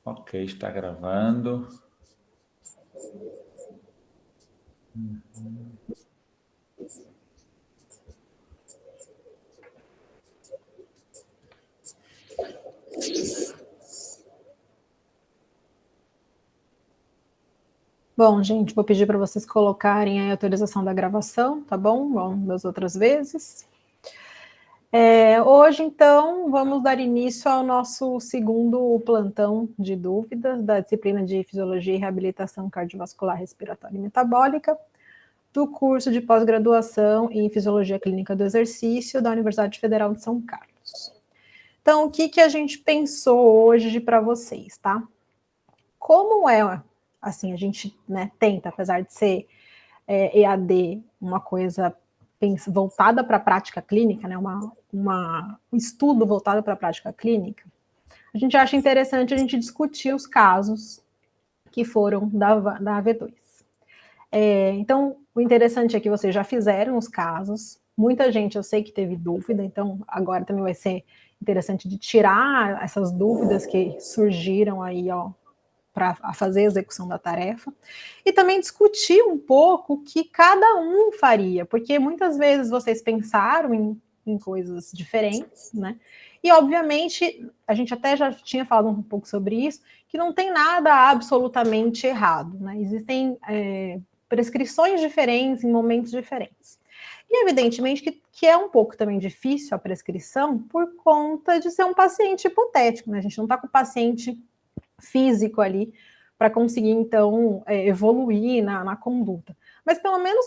Ok, está gravando. Bom, gente, vou pedir para vocês colocarem a autorização da gravação, tá bom? Bom, das outras vezes. Hoje, então, vamos dar início ao nosso segundo plantão de dúvidas da disciplina de Fisiologia e Reabilitação Cardiovascular, Respiratória e Metabólica, do curso de pós-graduação em Fisiologia Clínica do Exercício da Universidade Federal de São Carlos. Então, o que a gente pensou hoje para vocês, tá? Como assim, a gente tenta, apesar de ser EAD, uma coisa voltada para a prática clínica, né, um estudo voltado para a prática clínica, a gente acha interessante a gente discutir os casos que foram da AV2. Então, o interessante é que vocês já fizeram os casos, muita gente eu sei que teve dúvida, então agora também vai ser interessante de tirar essas dúvidas que surgiram aí, para fazer a execução da tarefa, e também discutir um pouco o que cada um faria, porque muitas vezes vocês pensaram em coisas diferentes, né? E, obviamente, a gente até já tinha falado um pouco sobre isso, que não tem nada absolutamente errado, né? Existem prescrições diferentes em momentos diferentes. E, evidentemente, que é um pouco também difícil a prescrição por conta de ser um paciente hipotético, né? A gente não está com o paciente físico ali para conseguir, então, evoluir na conduta. Mas, pelo menos,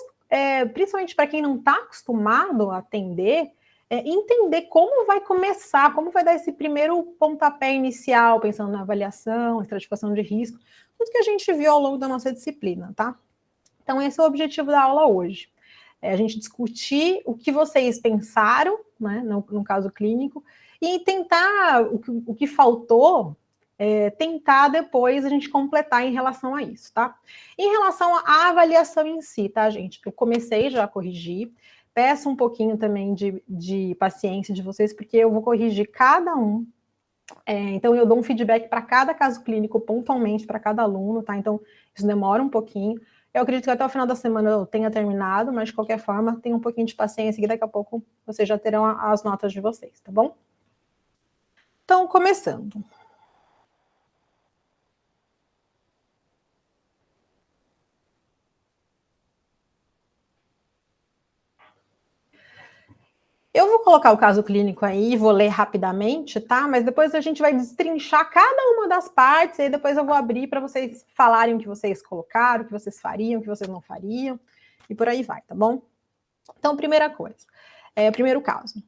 principalmente para quem não está acostumado a atender, entender como vai começar, como vai dar esse primeiro pontapé inicial, pensando na avaliação, estratificação de risco, tudo que a gente viu ao longo da nossa disciplina, tá? Então, esse é o objetivo da aula hoje. A gente discutir o que vocês pensaram, né, no caso clínico, e tentar, o que faltou, tentar depois a gente completar em relação a isso, tá? Em relação à avaliação em si, tá, gente? Eu comecei já a corrigir, peço um pouquinho também de paciência de vocês, porque eu vou corrigir cada um. Então, eu dou um feedback para cada caso clínico, pontualmente, para cada aluno, tá? Então, isso demora um pouquinho. Eu acredito que até o final da semana eu tenha terminado, mas, de qualquer forma, tenha um pouquinho de paciência, que daqui a pouco vocês já terão as notas de vocês, tá bom? Então, começando. Eu vou colocar o caso clínico aí, vou ler rapidamente, tá? Mas depois a gente vai destrinchar cada uma das partes, e aí depois eu vou abrir para vocês falarem o que vocês colocaram, o que vocês fariam, o que vocês não fariam, e por aí vai, tá bom? Então, primeira coisa, primeiro caso.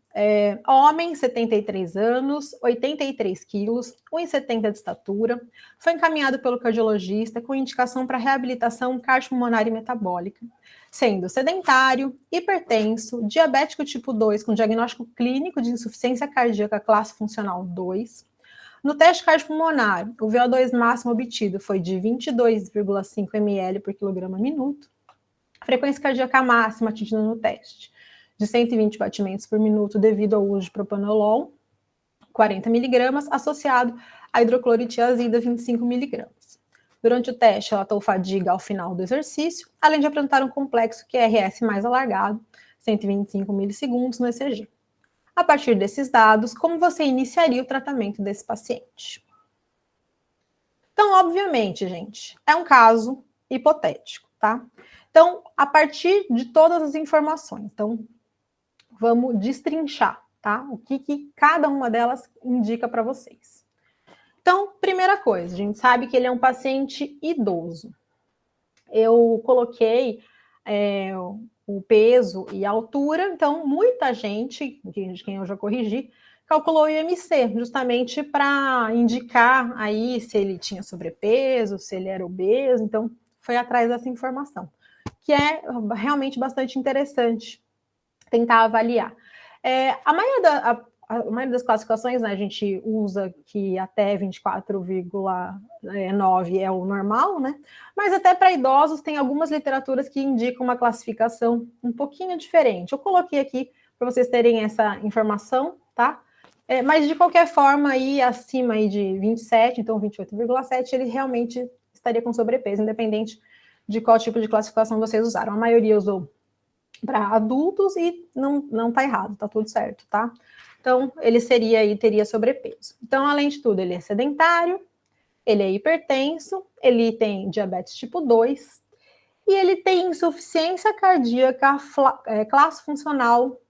Homem, 73 anos, 83 quilos, 1,70 de estatura, foi encaminhado pelo cardiologista com indicação para reabilitação cardiopulmonar e metabólica, sendo sedentário, hipertenso, diabético tipo 2 com diagnóstico clínico de insuficiência cardíaca classe funcional 2. No teste cardiopulmonar, o VO2 máximo obtido foi de 22,5 ml por quilograma minuto. Frequência cardíaca máxima atingida no teste, de 120 batimentos por minuto devido ao uso de propanolol, 40 miligramas, associado a hidroclorotiazida, 25 miligramas. Durante o teste, relatou fadiga ao final do exercício, além de apresentar um complexo QRS mais alargado, 125 milissegundos no ECG. A partir desses dados, como você iniciaria o tratamento desse paciente? Então, obviamente, gente, é um caso hipotético, tá? Então, a partir de todas as informações, então, vamos destrinchar, tá? O que cada uma delas indica para vocês. Então, primeira coisa, a gente sabe que ele é um paciente idoso. Eu coloquei o peso e a altura, então, muita gente, de quem eu já corrigi, calculou o IMC, justamente para indicar aí se ele tinha sobrepeso, se ele era obeso, então, foi atrás dessa informação, que é realmente bastante interessante tentar avaliar. A maioria das classificações, né, a gente usa que até 24,9 é o normal, né? Mas até para idosos tem algumas literaturas que indicam uma classificação um pouquinho diferente. Eu coloquei aqui para vocês terem essa informação, tá? Mas, de qualquer forma, aí, acima aí de 27, então 28,7, ele realmente estaria com sobrepeso, independente de qual tipo de classificação vocês usaram. A maioria usou para adultos e não tá errado, tá tudo certo, tá? Então, ele teria sobrepeso. Então, além de tudo, ele é sedentário, ele é hipertenso, ele tem diabetes tipo 2 e ele tem insuficiência cardíaca classe funcional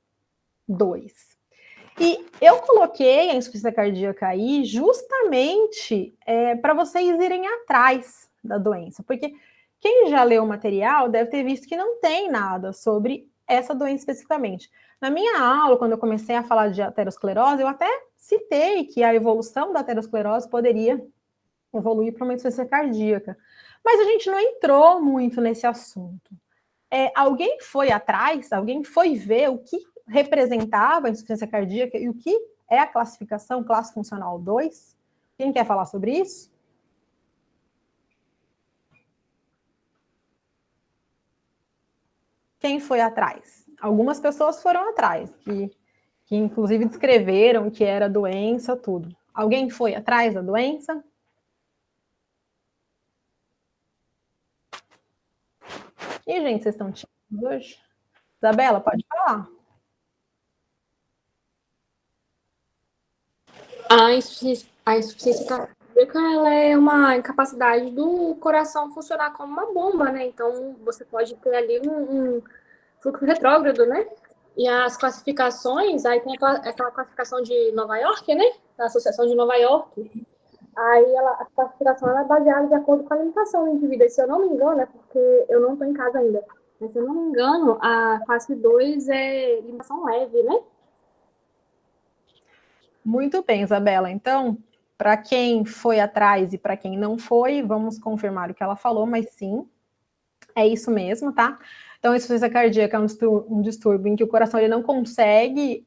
2. E eu coloquei a insuficiência cardíaca aí justamente para vocês irem atrás da doença, porque quem já leu o material deve ter visto que não tem nada sobre essa doença especificamente. Na minha aula, quando eu comecei a falar de aterosclerose, eu até citei que a evolução da aterosclerose poderia evoluir para uma insuficiência cardíaca, mas a gente não entrou muito nesse assunto. Alguém foi atrás, alguém foi ver o que representava a insuficiência cardíaca e o que é a classificação, classe funcional 2? Quem quer falar sobre isso? Quem foi atrás? Algumas pessoas foram atrás, que inclusive descreveram que era doença, tudo. Alguém foi atrás da doença? E, gente, vocês estão tímidos hoje? Isabela, pode falar. A insuficiência cardíaca ela é uma incapacidade do coração funcionar como uma bomba, né? Então, você pode ter ali um fluxo retrógrado, né? E as classificações, aí tem aquela classificação de Nova York, né? Da Associação de Nova York. Aí a classificação ela é baseada de acordo com a limitação do indivíduo. E, se eu não me engano, é porque eu não estou em casa ainda. Mas, se eu não me engano, a classe 2 é limitação leve, né? Muito bem, Isabela. Então, para quem foi atrás e para quem não foi, vamos confirmar o que ela falou, mas sim, é isso mesmo, tá? Então, a insuficiência cardíaca é um distúrbio em que o coração ele não consegue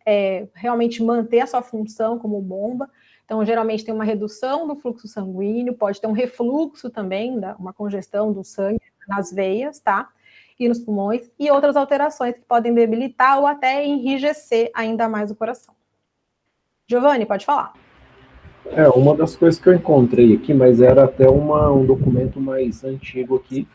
realmente manter a sua função como bomba. Então, geralmente tem uma redução do fluxo sanguíneo, pode ter um refluxo também, uma congestão do sangue nas veias, tá? E nos pulmões, e outras alterações que podem debilitar ou até enrijecer ainda mais o coração. Giovanni, pode falar. Uma das coisas que eu encontrei aqui, mas era até um documento mais antigo aqui,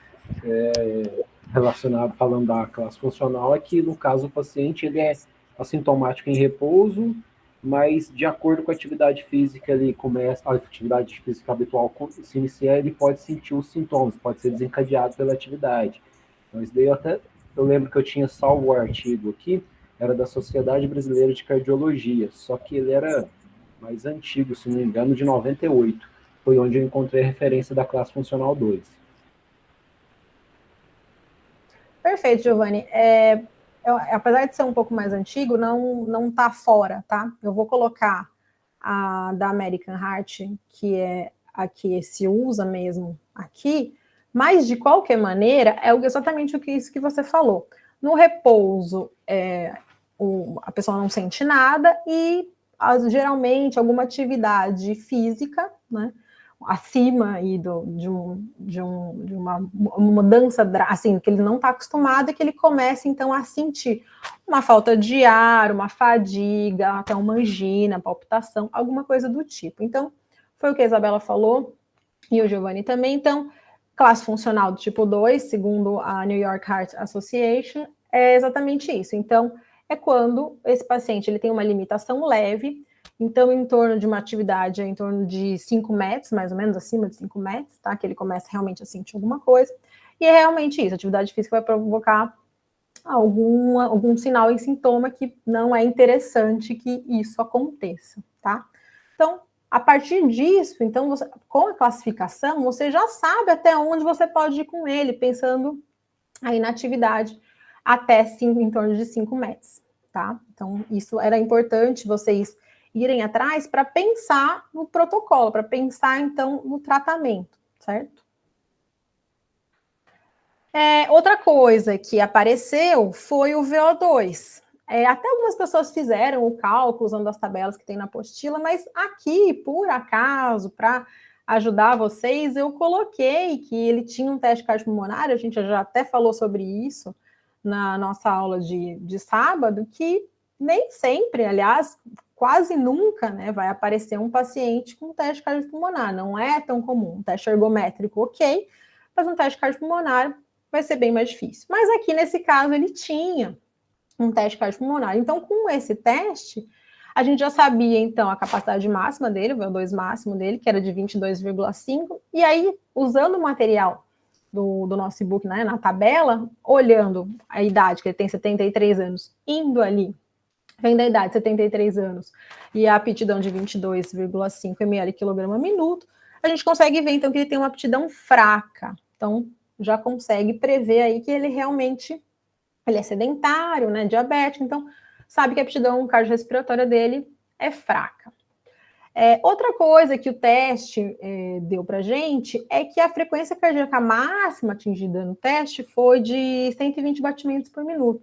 relacionado, falando da classe funcional, é que, no caso, o paciente ele é assintomático em repouso, mas, de acordo com a atividade física, ele começa, a atividade física habitual se iniciar, ele pode sentir os sintomas, pode ser desencadeado pela atividade. Então, isso daí eu lembro que eu tinha salvo o artigo aqui, era da Sociedade Brasileira de Cardiologia, só que ele era mais antigo, se não me engano, de 98. Foi onde eu encontrei a referência da classe funcional 2. Perfeito, Giovanni. Apesar de ser um pouco mais antigo, não está fora, tá? Eu vou colocar a da American Heart, que é a que se usa mesmo aqui, mas, de qualquer maneira, é exatamente isso que você falou. No repouso, a pessoa não sente nada e, geralmente, alguma atividade física, né, acima aí de uma mudança, assim, que ele não está acostumado, e que ele começa, então, a sentir uma falta de ar, uma fadiga, até uma angina, palpitação, alguma coisa do tipo. Então, foi o que a Isabela falou, e o Giovanni também. Então, classe funcional do tipo 2, segundo a New York Heart Association, é exatamente isso. Então, é quando esse paciente ele tem uma limitação leve, então, em torno de uma atividade, em torno de 5 metros, mais ou menos, acima de 5 metros, tá? Que ele começa realmente a sentir alguma coisa. E é realmente isso, a atividade física vai provocar algum sinal e sintoma que não é interessante que isso aconteça, tá? Então, a partir disso, então, com a classificação, você já sabe até onde você pode ir com ele, pensando aí na atividade até em torno de 5 metros, tá? Então, isso era importante vocês irem atrás para pensar no protocolo, para pensar, então, no tratamento, certo? Outra coisa que apareceu foi o VO2. Até algumas pessoas fizeram o cálculo usando as tabelas que tem na apostila, mas aqui, por acaso, para ajudar vocês, eu coloquei que ele tinha um teste cardiopulmonar, a gente já até falou sobre isso na nossa aula de sábado, que nem sempre, aliás, quase nunca, né, vai aparecer um paciente com teste cardiopulmonar. Não é tão comum. Um teste ergométrico, ok, mas um teste cardiopulmonar vai ser bem mais difícil. Mas aqui, nesse caso, ele tinha um teste cardiopulmonar. Então, com esse teste, a gente já sabia, então, a capacidade máxima dele, o VO2 máximo dele, que era de 22,5, e aí, usando o material do nosso e-book, né, na tabela, olhando a idade, que ele tem 73 anos, indo ali, vem da idade, 73 anos, e a aptidão de 22,5 ml/kg/minuto, a gente consegue ver, então, que ele tem uma aptidão fraca. Então, já consegue prever aí que ele realmente, ele é sedentário, né, diabético, então, sabe que a aptidão cardiorrespiratória dele é fraca. Outra coisa que o teste deu pra gente é que a frequência cardíaca máxima atingida no teste foi de 120 batimentos por minuto.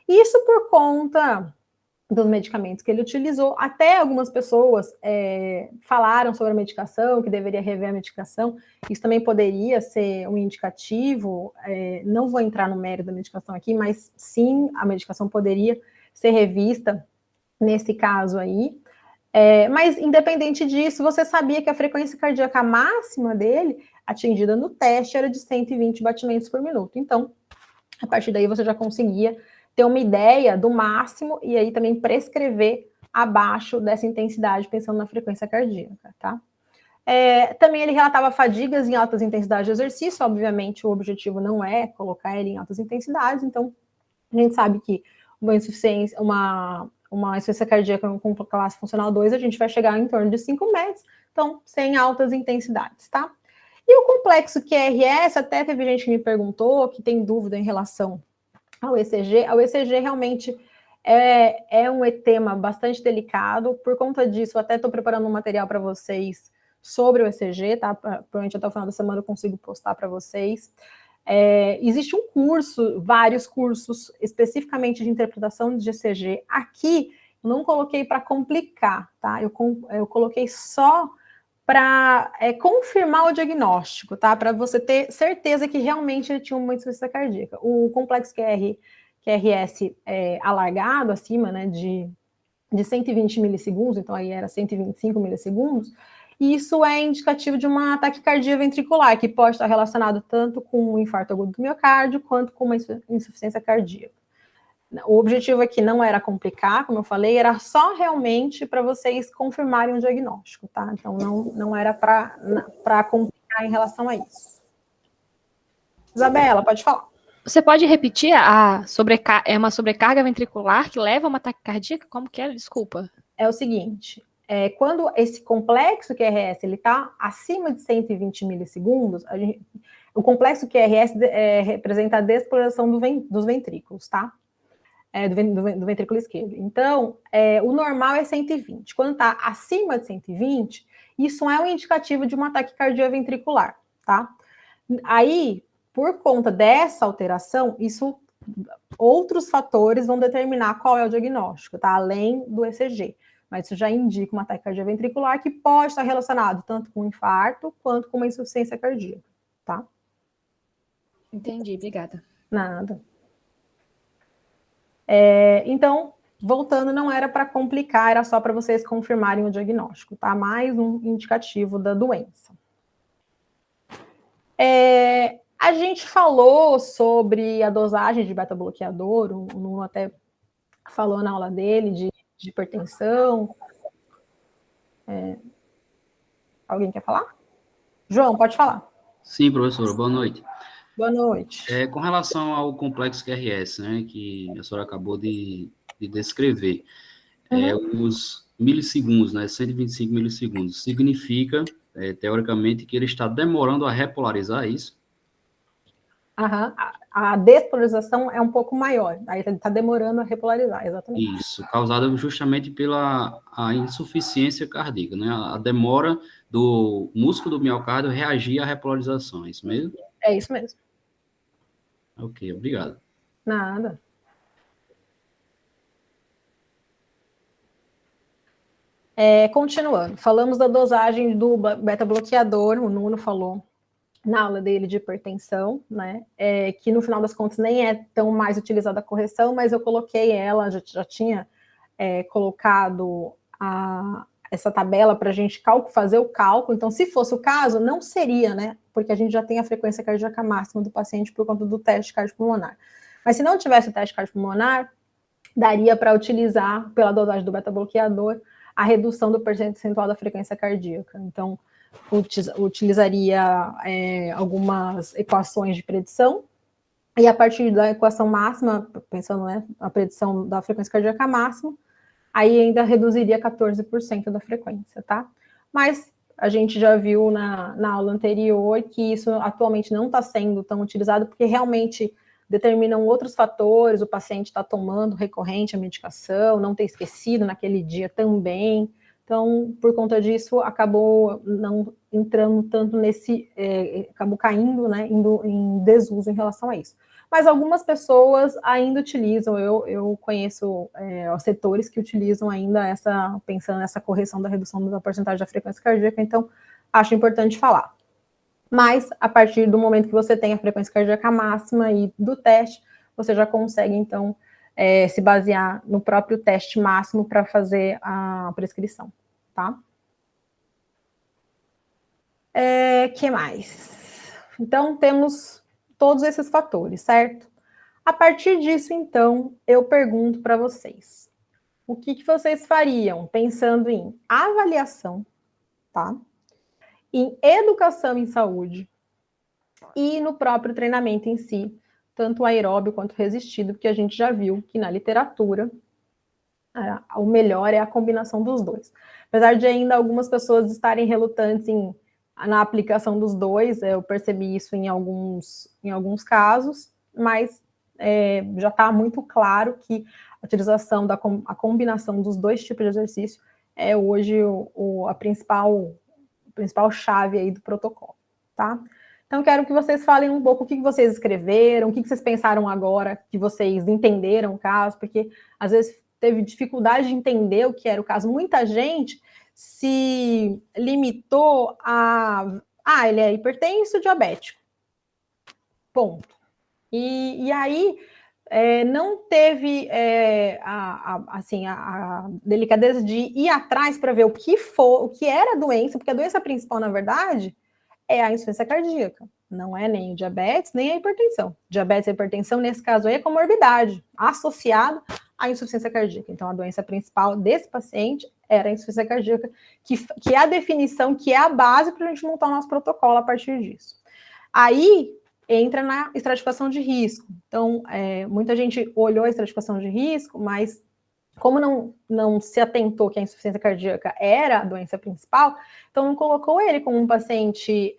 Isso por conta dos medicamentos que ele utilizou. Até algumas pessoas falaram sobre a medicação, que deveria rever a medicação. Isso também poderia ser um indicativo. Não vou entrar no mérito da medicação aqui, mas sim, a medicação poderia ser revista nesse caso aí. Mas, independente disso, você sabia que a frequência cardíaca máxima dele, atingida no teste, era de 120 batimentos por minuto. Então, a partir daí, você já conseguia ter uma ideia do máximo e aí também prescrever abaixo dessa intensidade, pensando na frequência cardíaca, tá? Também ele relatava fadigas em altas intensidades de exercício. Obviamente, o objetivo não é colocar ele em altas intensidades, então, a gente sabe que uma insuficiência cardíaca com classe funcional 2, a gente vai chegar em torno de 5 metros, então, sem altas intensidades, tá? E o complexo QRS, até teve gente que me perguntou, que tem dúvida em relação ao ECG. O ECG realmente é um tema bastante delicado. Por conta disso, eu até estou preparando um material para vocês sobre o ECG, tá? Provavelmente até o final da semana eu consigo postar para vocês. Existe um curso, vários cursos, especificamente de interpretação de ECG. Aqui, eu não coloquei para complicar, tá? Eu coloquei só para confirmar o diagnóstico, tá? Para você ter certeza que realmente ele tinha uma insuficiência cardíaca. O complexo QRS alargado, acima, né, de 120 milissegundos, então aí era 125 milissegundos, e isso é indicativo de uma taquicardia ventricular, que pode estar relacionado tanto com um infarto agudo do miocárdio, quanto com uma insuficiência cardíaca. O objetivo aqui não era complicar, como eu falei, era só realmente para vocês confirmarem o diagnóstico, tá? Então, não era para complicar em relação a isso. Isabela, pode falar. Você pode repetir uma sobrecarga ventricular que leva a uma taquicardia? Como que é? Desculpa. É o seguinte, quando esse complexo QRS está acima de 120 milissegundos, o complexo QRS representa a despolarização dos ventrículos, tá? Do ventrículo esquerdo. Então, o normal é 120. Quando está acima de 120, isso é um indicativo de uma taquicardia ventricular, tá? Aí, por conta dessa alteração, outros fatores vão determinar qual é o diagnóstico, tá? Além do ECG. Mas isso já indica uma taquicardia ventricular que pode estar relacionado tanto com um infarto quanto com uma insuficiência cardíaca, tá? Entendi, obrigada. Nada. Então, voltando, não era para complicar, era só para vocês confirmarem o diagnóstico, tá? Mais um indicativo da doença. A gente falou sobre a dosagem de beta-bloqueador, o Nuno até falou na aula dele de hipertensão. Alguém quer falar? João, pode falar. Sim, professora, boa noite. Boa noite. Com relação ao complexo QRS, né, que a senhora acabou de descrever, os milissegundos, né, 125 milissegundos, significa, teoricamente, que ele está demorando a repolarizar isso? A despolarização é um pouco maior, aí está demorando a repolarizar, exatamente. Isso, causada justamente pela insuficiência cardíaca, né, a demora do músculo do miocárdio reagir à repolarização, é isso mesmo? É isso mesmo. Ok, obrigado. Nada. Continuando, falamos da dosagem do beta-bloqueador, o Nuno falou na aula dele de hipertensão, né, que no final das contas nem é tão mais utilizada a correção, mas eu coloquei ela, já tinha colocado essa tabela para a gente fazer o cálculo. Então, se fosse o caso, não seria, né? Porque a gente já tem a frequência cardíaca máxima do paciente por conta do teste cardiopulmonar. Mas se não tivesse o teste cardiopulmonar, daria para utilizar, pela dosagem do beta-bloqueador, a redução do percentual da frequência cardíaca. Então, utilizaria algumas equações de predição, e a partir da equação máxima, pensando, né, a predição da frequência cardíaca máxima, aí ainda reduziria 14% da frequência, tá? Mas a gente já viu na aula anterior que isso atualmente não está sendo tão utilizado, porque realmente determinam outros fatores, o paciente está tomando recorrente a medicação, não ter esquecido naquele dia também. Então, por conta disso, acabou não entrando tanto acabou caindo, né, indo em desuso em relação a isso. Mas algumas pessoas ainda utilizam, eu conheço setores que utilizam ainda pensando nessa correção da redução da porcentagem da frequência cardíaca, então acho importante falar. Mas, a partir do momento que você tem a frequência cardíaca máxima e do teste, você já consegue, então, se basear no próprio teste máximo para fazer a prescrição, tá? Que mais? Então, temos todos esses fatores, certo? A partir disso, então, eu pergunto para vocês, o que vocês fariam pensando em avaliação, tá? Em educação em saúde e no próprio treinamento em si, tanto aeróbio quanto resistido, porque a gente já viu que na literatura o melhor é a combinação dos dois. Apesar de ainda algumas pessoas estarem relutantes na aplicação dos dois, eu percebi isso em alguns casos, mas já está muito claro que a utilização a combinação dos dois tipos de exercício é hoje a principal chave aí do protocolo, tá? Então, quero que vocês falem um pouco o que vocês escreveram, o que vocês pensaram agora que vocês entenderam o caso, porque às vezes teve dificuldade de entender o que era o caso. Muita gente se limitou ele é hipertenso, diabético. Ponto. E aí não teve a delicadeza de ir atrás para ver o que era a doença, porque a doença principal, na verdade, é a insuficiência cardíaca. Não é nem o diabetes, nem a hipertensão. Diabetes e hipertensão, nesse caso aí, é comorbidade, associado à insuficiência cardíaca. Então, a doença principal desse paciente era a insuficiência cardíaca, que é a definição, que é a base para a gente montar o nosso protocolo a partir disso. Aí, entra na estratificação de risco. Então, muita gente olhou a estratificação de risco, mas como não se atentou que a insuficiência cardíaca era a doença principal, então não colocou ele como um paciente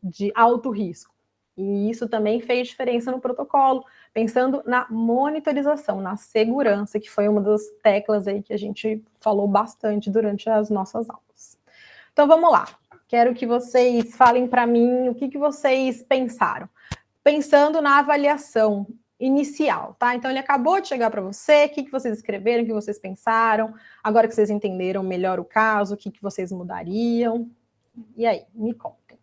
de alto risco. E isso também fez diferença no protocolo, pensando na monitorização, na segurança, que foi uma das teclas aí que a gente falou bastante durante as nossas aulas. Então, vamos lá. Quero que vocês falem para mim o que vocês pensaram. Pensando na avaliação inicial, tá? Então, ele acabou de chegar para você, o que vocês escreveram, o que vocês pensaram, agora que vocês entenderam melhor o caso, o que vocês mudariam. E aí, me contem.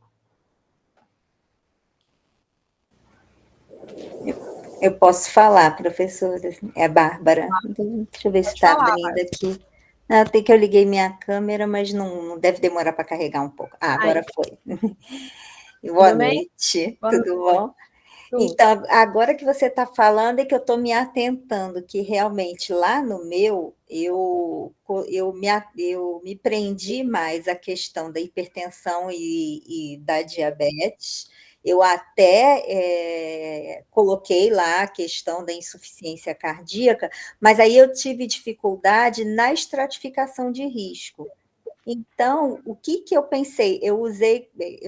Eu posso falar, professora? É a Bárbara. Deixa eu ver se está abrindo aqui. Não, tem que eu liguei minha câmera, mas não deve demorar para carregar um pouco. Agora foi. Boa noite, tudo bom? Então, agora que você está falando é que eu estou me atentando, que realmente lá no meu, eu me prendi mais à questão da hipertensão e da diabetes. Eu até coloquei lá a questão da insuficiência cardíaca, mas aí eu tive dificuldade na estratificação de risco. Então, o que eu pensei? Eu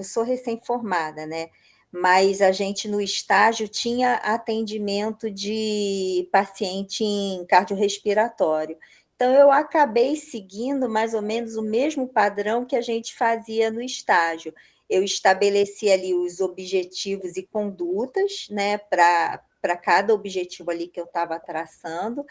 sou recém-formada, né? Mas a gente no estágio tinha atendimento de paciente em cardiorrespiratório. Então, eu acabei seguindo mais ou menos o mesmo padrão que a gente fazia no estágio. Eu estabeleci ali os objetivos e condutas, né, para cada objetivo ali que eu estava traçando.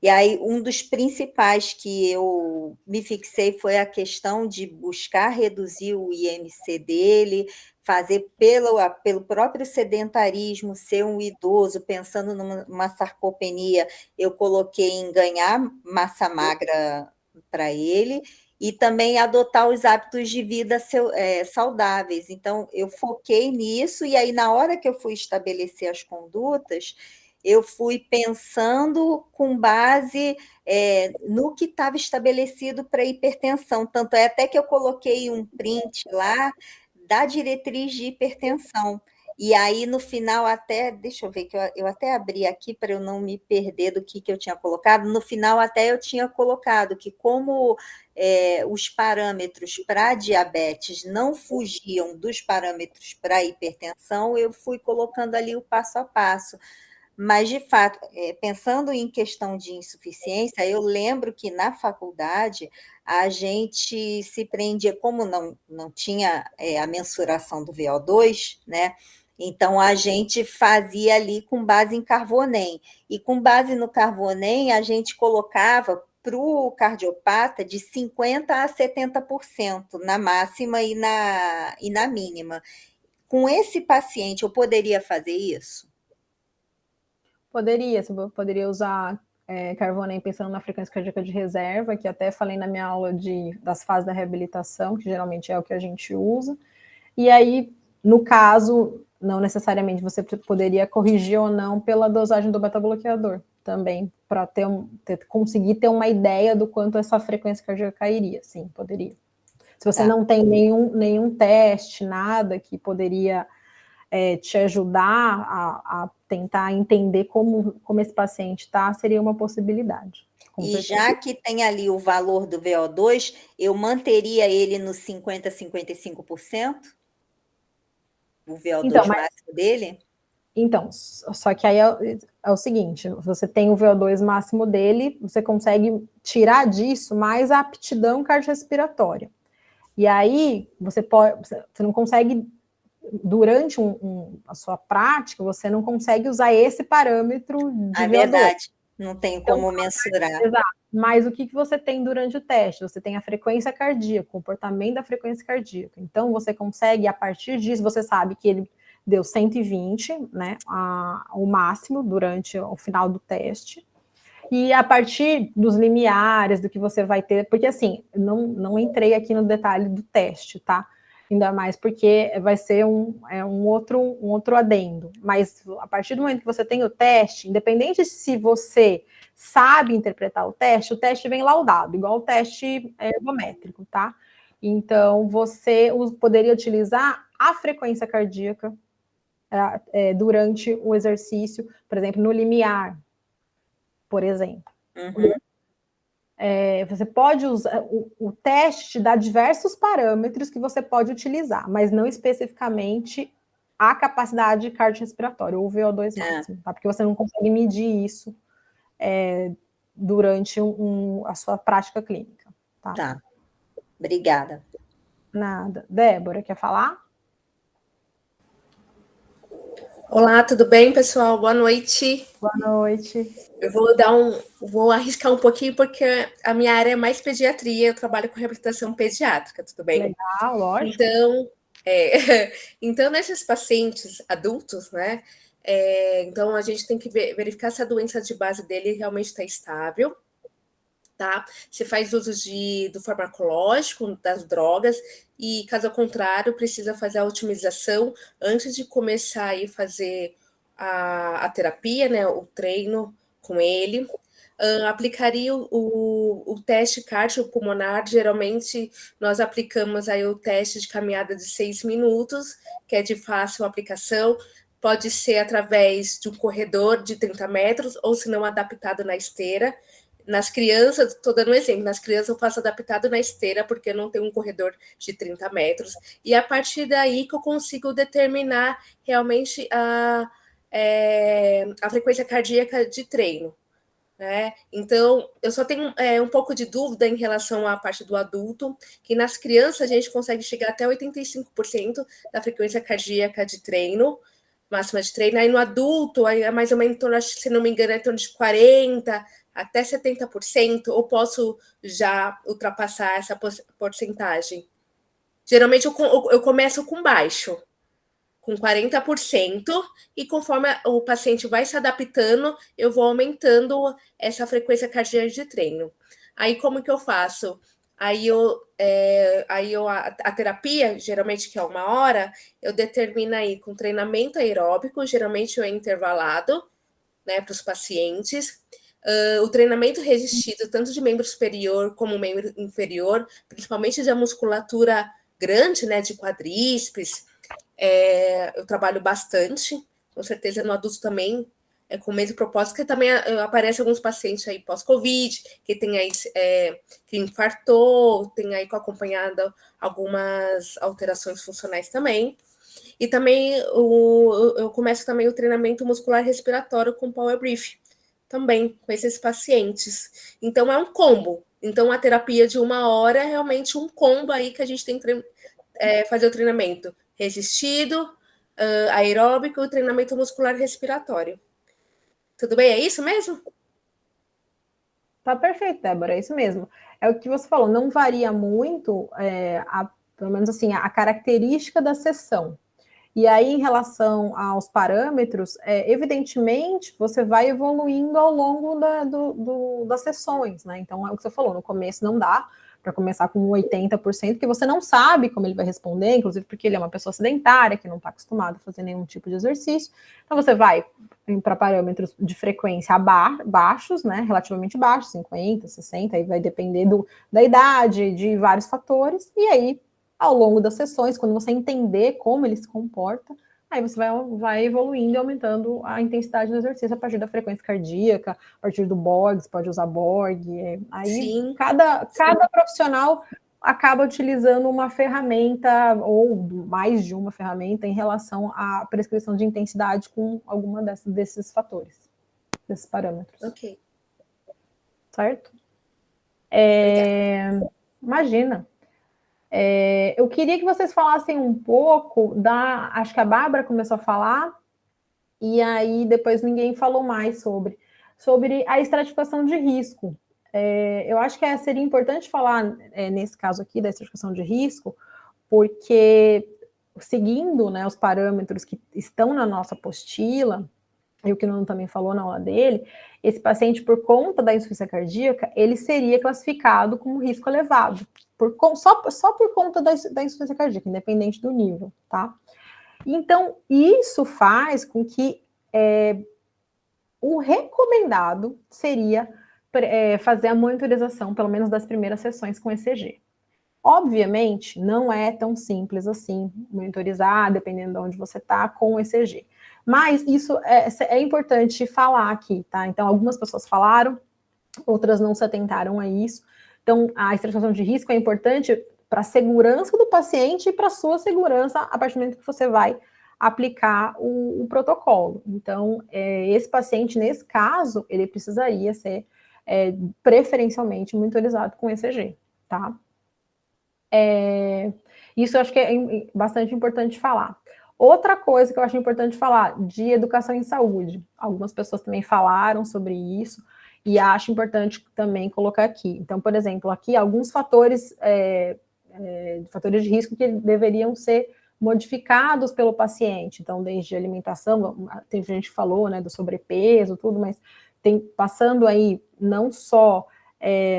E aí, um dos principais que eu me fixei foi a questão de buscar reduzir o IMC dele, fazer pelo próprio sedentarismo, ser um idoso, pensando numa sarcopenia, eu coloquei em ganhar massa magra para ele, e também adotar os hábitos de vida saudáveis. Então, eu foquei nisso, e aí, na hora que eu fui estabelecer as condutas, eu fui pensando com base no que estava estabelecido para hipertensão. Tanto é até que eu coloquei um print lá da diretriz de hipertensão. E aí, no final, até, deixa eu ver, que eu até abri aqui para eu não me perder do que eu tinha colocado. No final, até eu tinha colocado que, como os parâmetros para diabetes não fugiam dos parâmetros para hipertensão, eu fui colocando ali o passo a passo. Mas, de fato, pensando em questão de insuficiência, eu lembro que na faculdade a gente se prendia, como não tinha a mensuração do VO2, né? Então, a gente fazia ali com base em Carbonem. E com base no Carbonem, a gente colocava para o cardiopata de 50% a 70% na máxima e na mínima. Com esse paciente, eu poderia fazer isso? Poderia, você poderia usar Carbonem pensando na frequência cardíaca de reserva, que até falei na minha aula das fases da reabilitação, que geralmente é o que a gente usa. E aí, no caso, não necessariamente você poderia corrigir ou não pela dosagem do beta-bloqueador, também, para conseguir ter uma ideia do quanto essa frequência cardíaca cairia. Sim, poderia. Se você não tem nenhum teste, nada que poderia te ajudar a tentar entender como esse paciente está, seria uma possibilidade. E já que tem ali o valor do VO2, eu manteria ele nos 50% a 55%? O VO2 máximo dele? Então, só que aí é o seguinte, você tem o VO2 máximo dele, você consegue tirar disso mais a aptidão cardiorrespiratória. E aí, você não consegue, durante a sua prática, você não consegue usar esse parâmetro de VO2. Verdade, não tem como mensurar. Exato. Mas o que você tem durante o teste? Você tem a frequência cardíaca, o comportamento da frequência cardíaca. Então, você consegue, a partir disso, você sabe que ele deu 120, né, o máximo durante o final do teste. E a partir dos limiares, do que você vai ter, porque assim, não entrei aqui no detalhe do teste, tá? Ainda mais porque vai ser um outro adendo. Mas a partir do momento que você tem o teste, independente se você sabe interpretar o teste vem laudado, igual o teste ergométrico, tá? Então, você poderia utilizar a frequência cardíaca durante o exercício, por exemplo, no limiar, por exemplo. Uhum. Você pode usar, o teste te dá diversos parâmetros que você pode utilizar, mas não especificamente a capacidade cardiorrespiratória, ou o VO2 máximo, tá? Porque você não consegue medir isso durante a sua prática clínica. Tá. Obrigada. Nada. Débora, quer falar? Olá, tudo bem, pessoal? Boa noite. Boa noite. Eu vou arriscar um pouquinho, porque a minha área é mais pediatria, eu trabalho com reabilitação pediátrica, tudo bem? Legal, lógico. Então nesses pacientes adultos, né? Então, a gente tem que verificar se a doença de base dele realmente está estável, tá? Se faz uso do farmacológico, das drogas, e caso contrário, precisa fazer a otimização antes de começar a fazer a terapia, né? O treino com ele. Aplicaria o teste cardiopulmonar. Geralmente, nós aplicamos aí o teste de caminhada de 6 minutos, que é de fácil aplicação. Pode ser através de um corredor de 30 metros, ou se não, adaptado na esteira. Nas crianças, estou dando um exemplo, nas crianças eu faço adaptado na esteira, porque eu não tenho um corredor de 30 metros. E a partir daí que eu consigo determinar realmente a frequência cardíaca de treino. Né? Então, eu só tenho um pouco de dúvida em relação à parte do adulto, que nas crianças a gente consegue chegar até 85% da frequência cardíaca de treino, máxima de treino. Aí no adulto, aí é mais ou menos, se não me engano, é em torno de 40% até 70%, ou posso já ultrapassar essa porcentagem? Geralmente eu começo com baixo, com 40%, e conforme o paciente vai se adaptando, eu vou aumentando essa frequência cardíaca de treino. Aí, como que eu faço? A terapia, geralmente que é 1 hora, eu determino aí com treinamento aeróbico, geralmente é intervalado, né, para os pacientes. O treinamento resistido, tanto de membro superior como membro inferior, principalmente da musculatura grande, né, de quadríceps, eu trabalho bastante, com certeza no adulto também, com o mesmo propósito, que também aparece alguns pacientes aí pós-Covid, que tem aí, que infartou, tem aí acompanhado algumas alterações funcionais também. E também eu começo também o treinamento muscular respiratório com Power Brief, também com esses pacientes. Então, é um combo. Então, a terapia de 1 hora é realmente um combo aí que a gente tem que fazer o treinamento resistido, aeróbico e o treinamento muscular respiratório. Tudo bem? É isso mesmo? Tá perfeito, Débora, é isso mesmo. É o que você falou, não varia muito, pelo menos assim, a característica da sessão. E aí, em relação aos parâmetros, evidentemente, você vai evoluindo ao longo das sessões, né? Então, é o que você falou, no começo não dá para começar com 80%, que você não sabe como ele vai responder, inclusive porque ele é uma pessoa sedentária, que não está acostumado a fazer nenhum tipo de exercício. Então, você vai para parâmetros de frequência baixos, né? Relativamente baixos, 50, 60, aí vai depender da idade, de vários fatores, e aí ao longo das sessões, quando você entender como ele se comporta, aí você vai evoluindo e aumentando a intensidade do exercício a partir da frequência cardíaca, a partir do Borg, você pode usar Borg. Aí Sim. cada profissional acaba utilizando uma ferramenta ou mais de uma ferramenta em relação à prescrição de intensidade com alguma desses fatores, desses parâmetros. Ok. Certo? Imagina. Eu queria que vocês falassem um pouco acho que a Bárbara começou a falar, e aí depois ninguém falou mais sobre a estratificação de risco. Eu acho que seria importante falar, nesse caso aqui, da estratificação de risco, porque seguindo, né, os parâmetros que estão na nossa apostila, e o que o Nuno também falou na aula dele, esse paciente, por conta da insuficiência cardíaca, ele seria classificado como risco elevado, só por conta da insuficiência cardíaca, independente do nível, tá? Então, isso faz com que o recomendado seria fazer a monitorização, pelo menos das primeiras sessões com ECG. Obviamente, não é tão simples assim monitorizar, dependendo de onde você está, com o ECG. Mas isso é importante falar aqui, tá? Então, algumas pessoas falaram, outras não se atentaram a isso. Então, a estratificação de risco é importante para a segurança do paciente e para a sua segurança a partir do momento que você vai aplicar o protocolo. Então, esse paciente, nesse caso, ele precisaria ser preferencialmente monitorizado com ECG, tá? Isso eu acho que é bastante importante falar. Outra coisa que eu acho importante falar, de educação em saúde. Algumas pessoas também falaram sobre isso, e acho importante também colocar aqui. Então, por exemplo, aqui alguns fatores de risco que deveriam ser modificados pelo paciente. Então, desde alimentação, tem gente que falou, né, do sobrepeso, tudo, mas passando aí não só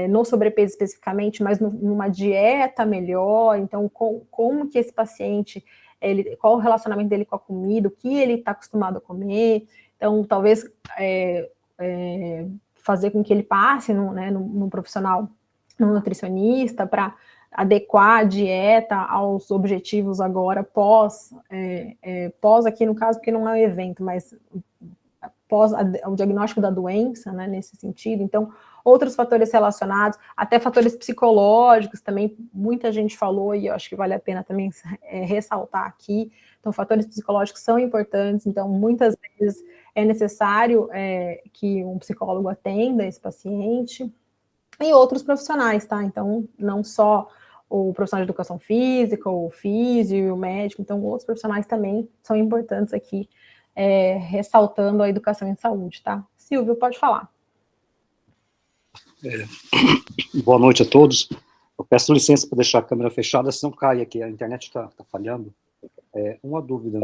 no sobrepeso especificamente, mas numa dieta melhor. Então, como que esse paciente, qual o relacionamento dele com a comida, o que ele está acostumado a comer. Então, talvez fazer com que ele passe num profissional, num nutricionista, para adequar a dieta aos objetivos agora pós aqui no caso, porque não é um evento, mas pós o diagnóstico da doença, né, nesse sentido. Então, outros fatores relacionados, até fatores psicológicos também, muita gente falou, e eu acho que vale a pena também ressaltar aqui. Então, fatores psicológicos são importantes, então, muitas vezes é necessário que um psicólogo atenda esse paciente, e outros profissionais, tá? Então, não só o profissional de educação física, o físio, o médico, então, outros profissionais também são importantes aqui, ressaltando a educação em saúde, tá? Silvio, pode falar. Boa noite a todos. Eu peço licença para deixar a câmera fechada, senão cai aqui, a internet está falhando. Uma dúvida,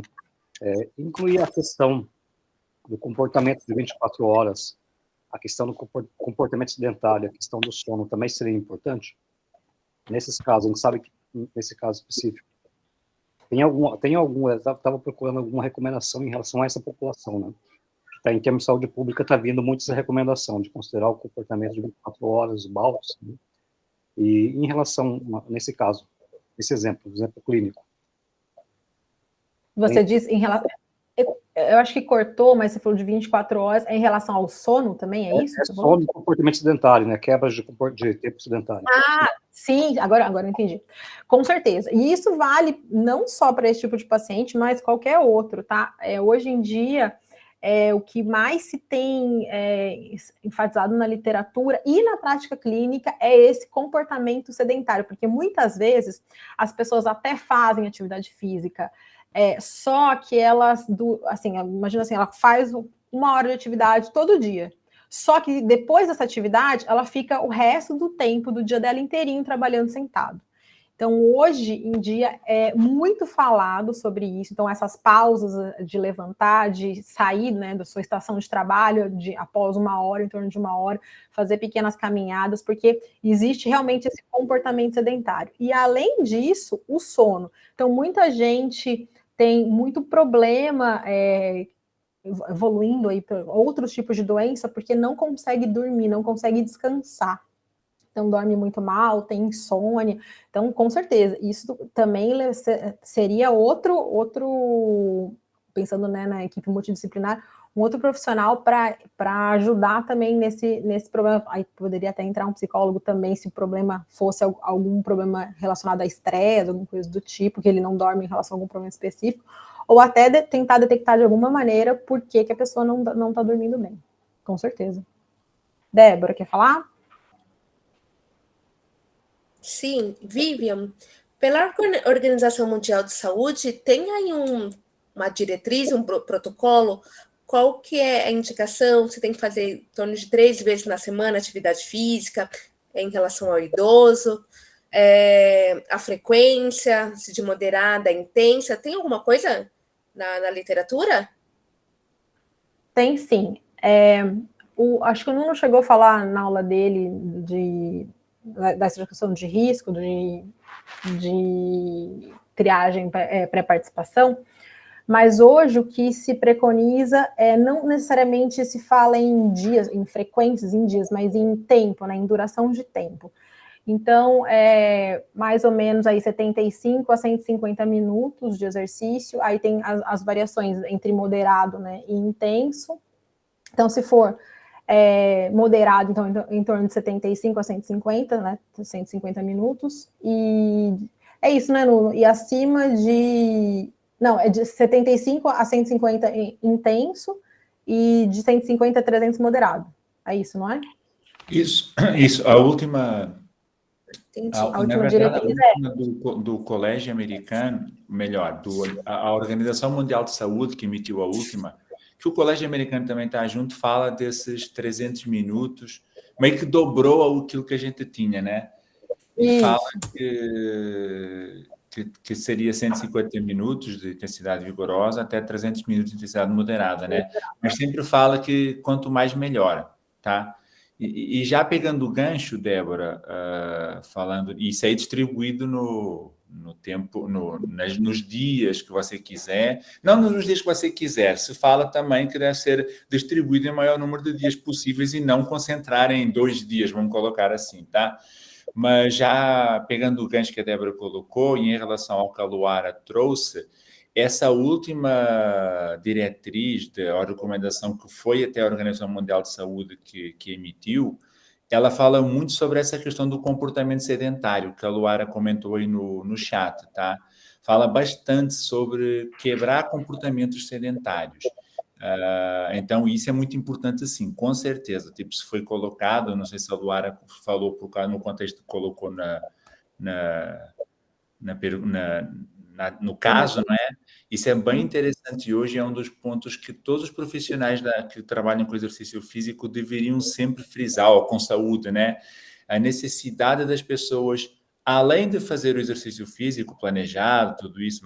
incluir a questão do comportamento de 24 horas a questão do comportamento sedentário, a questão do sono também seria importante? Nesses casos, a gente sabe que, nesse caso específico, eu estava procurando alguma recomendação em relação a essa população, né? Em termos de saúde pública, está vindo muito essa recomendação de considerar o comportamento de 24 horas, balls, né? E em relação, nesse caso, esse exemplo clínico. Você diz em relação... Eu acho que cortou, mas você falou de 24 horas, é em relação ao sono também, é isso? É sono e comportamento sedentário, né? Quebras de tempo sedentário. Ah, sim, agora eu entendi. Com certeza. E isso vale não só para esse tipo de paciente, mas qualquer outro, tá? Hoje em dia, o que mais se tem enfatizado na literatura e na prática clínica é esse comportamento sedentário, porque muitas vezes as pessoas até fazem atividade física, só que elas, assim, imagina assim, ela faz 1 hora de atividade todo dia. Só que depois dessa atividade, ela fica o resto do tempo do dia dela inteirinho trabalhando sentado. Então, hoje em dia, é muito falado sobre isso. Então, essas pausas de levantar, de sair, né, da sua estação de trabalho, após 1 hora, em torno de 1 hora, fazer pequenas caminhadas, porque existe realmente esse comportamento sedentário. E, além disso, o sono. Então, muita gente tem muito problema evoluindo aí para outros tipos de doença, porque não consegue dormir, não consegue descansar. Então, dorme muito mal, tem insônia. Então, com certeza, isso também seria outro pensando, né, na equipe multidisciplinar, um outro profissional para ajudar também nesse problema. Aí poderia até entrar um psicólogo também, se o problema fosse algum problema relacionado a estresse, alguma coisa do tipo, que ele não dorme em relação a algum problema específico, ou até tentar detectar de alguma maneira por que a pessoa não está dormindo bem. Com certeza. Débora, quer falar? Sim, Vivian, pela Organização Mundial de Saúde, tem aí uma diretriz, um protocolo, qual que é a indicação? Você tem que fazer em torno de 3 vezes na semana atividade física em relação ao idoso, a frequência, se de moderada, intensa, tem alguma coisa na literatura? Tem sim. Acho que o Nuno chegou a falar na aula dele da estratificação de risco, de triagem pré-participação, mas hoje o que se preconiza não necessariamente se fala em dias, em frequências, em dias, mas em tempo, né, em duração de tempo. Então, mais ou menos aí 75 a 150 minutos de exercício, aí tem as variações entre moderado, né, e intenso. Então, se for moderado, então, em torno de 75 a 150, né, 150 minutos, e é isso, né, Nuno? E acima de... Não, é de 75 a 150 intenso, e de 150 a 300 moderado. É isso, não é? Isso. A última... Na verdade, a última do Colégio Americano, melhor, a Organização Mundial de Saúde, que emitiu a última, que o Colégio Americano também está junto, fala desses 300 minutos, meio que dobrou aquilo que a gente tinha, né? E fala que seria 150 minutos de intensidade vigorosa até 300 minutos de intensidade moderada, né? Mas sempre fala que quanto mais, melhor, tá? E já pegando o gancho, Débora, falando, isso aí distribuído no tempo, nos dias que você quiser, não nos dias que você quiser, se fala também que deve ser distribuído em maior número de dias possíveis e não concentrar em 2 dias, vamos colocar assim, tá? Mas já pegando o gancho que a Débora colocou, e em relação ao que a Luara trouxe, essa última diretriz da recomendação que foi até a Organização Mundial de Saúde que emitiu, ela fala muito sobre essa questão do comportamento sedentário, que a Luara comentou aí no chat, tá? Fala bastante sobre quebrar comportamentos sedentários. Então, isso é muito importante, sim, com certeza. Tipo, se foi colocado, não sei se a Luara falou no contexto que colocou no caso, não é? Isso é bem interessante hoje, é um dos pontos que todos os profissionais que trabalham com exercício físico deveriam sempre frisar, ou com saúde, né? A necessidade das pessoas, além de fazer o exercício físico planejado, tudo isso,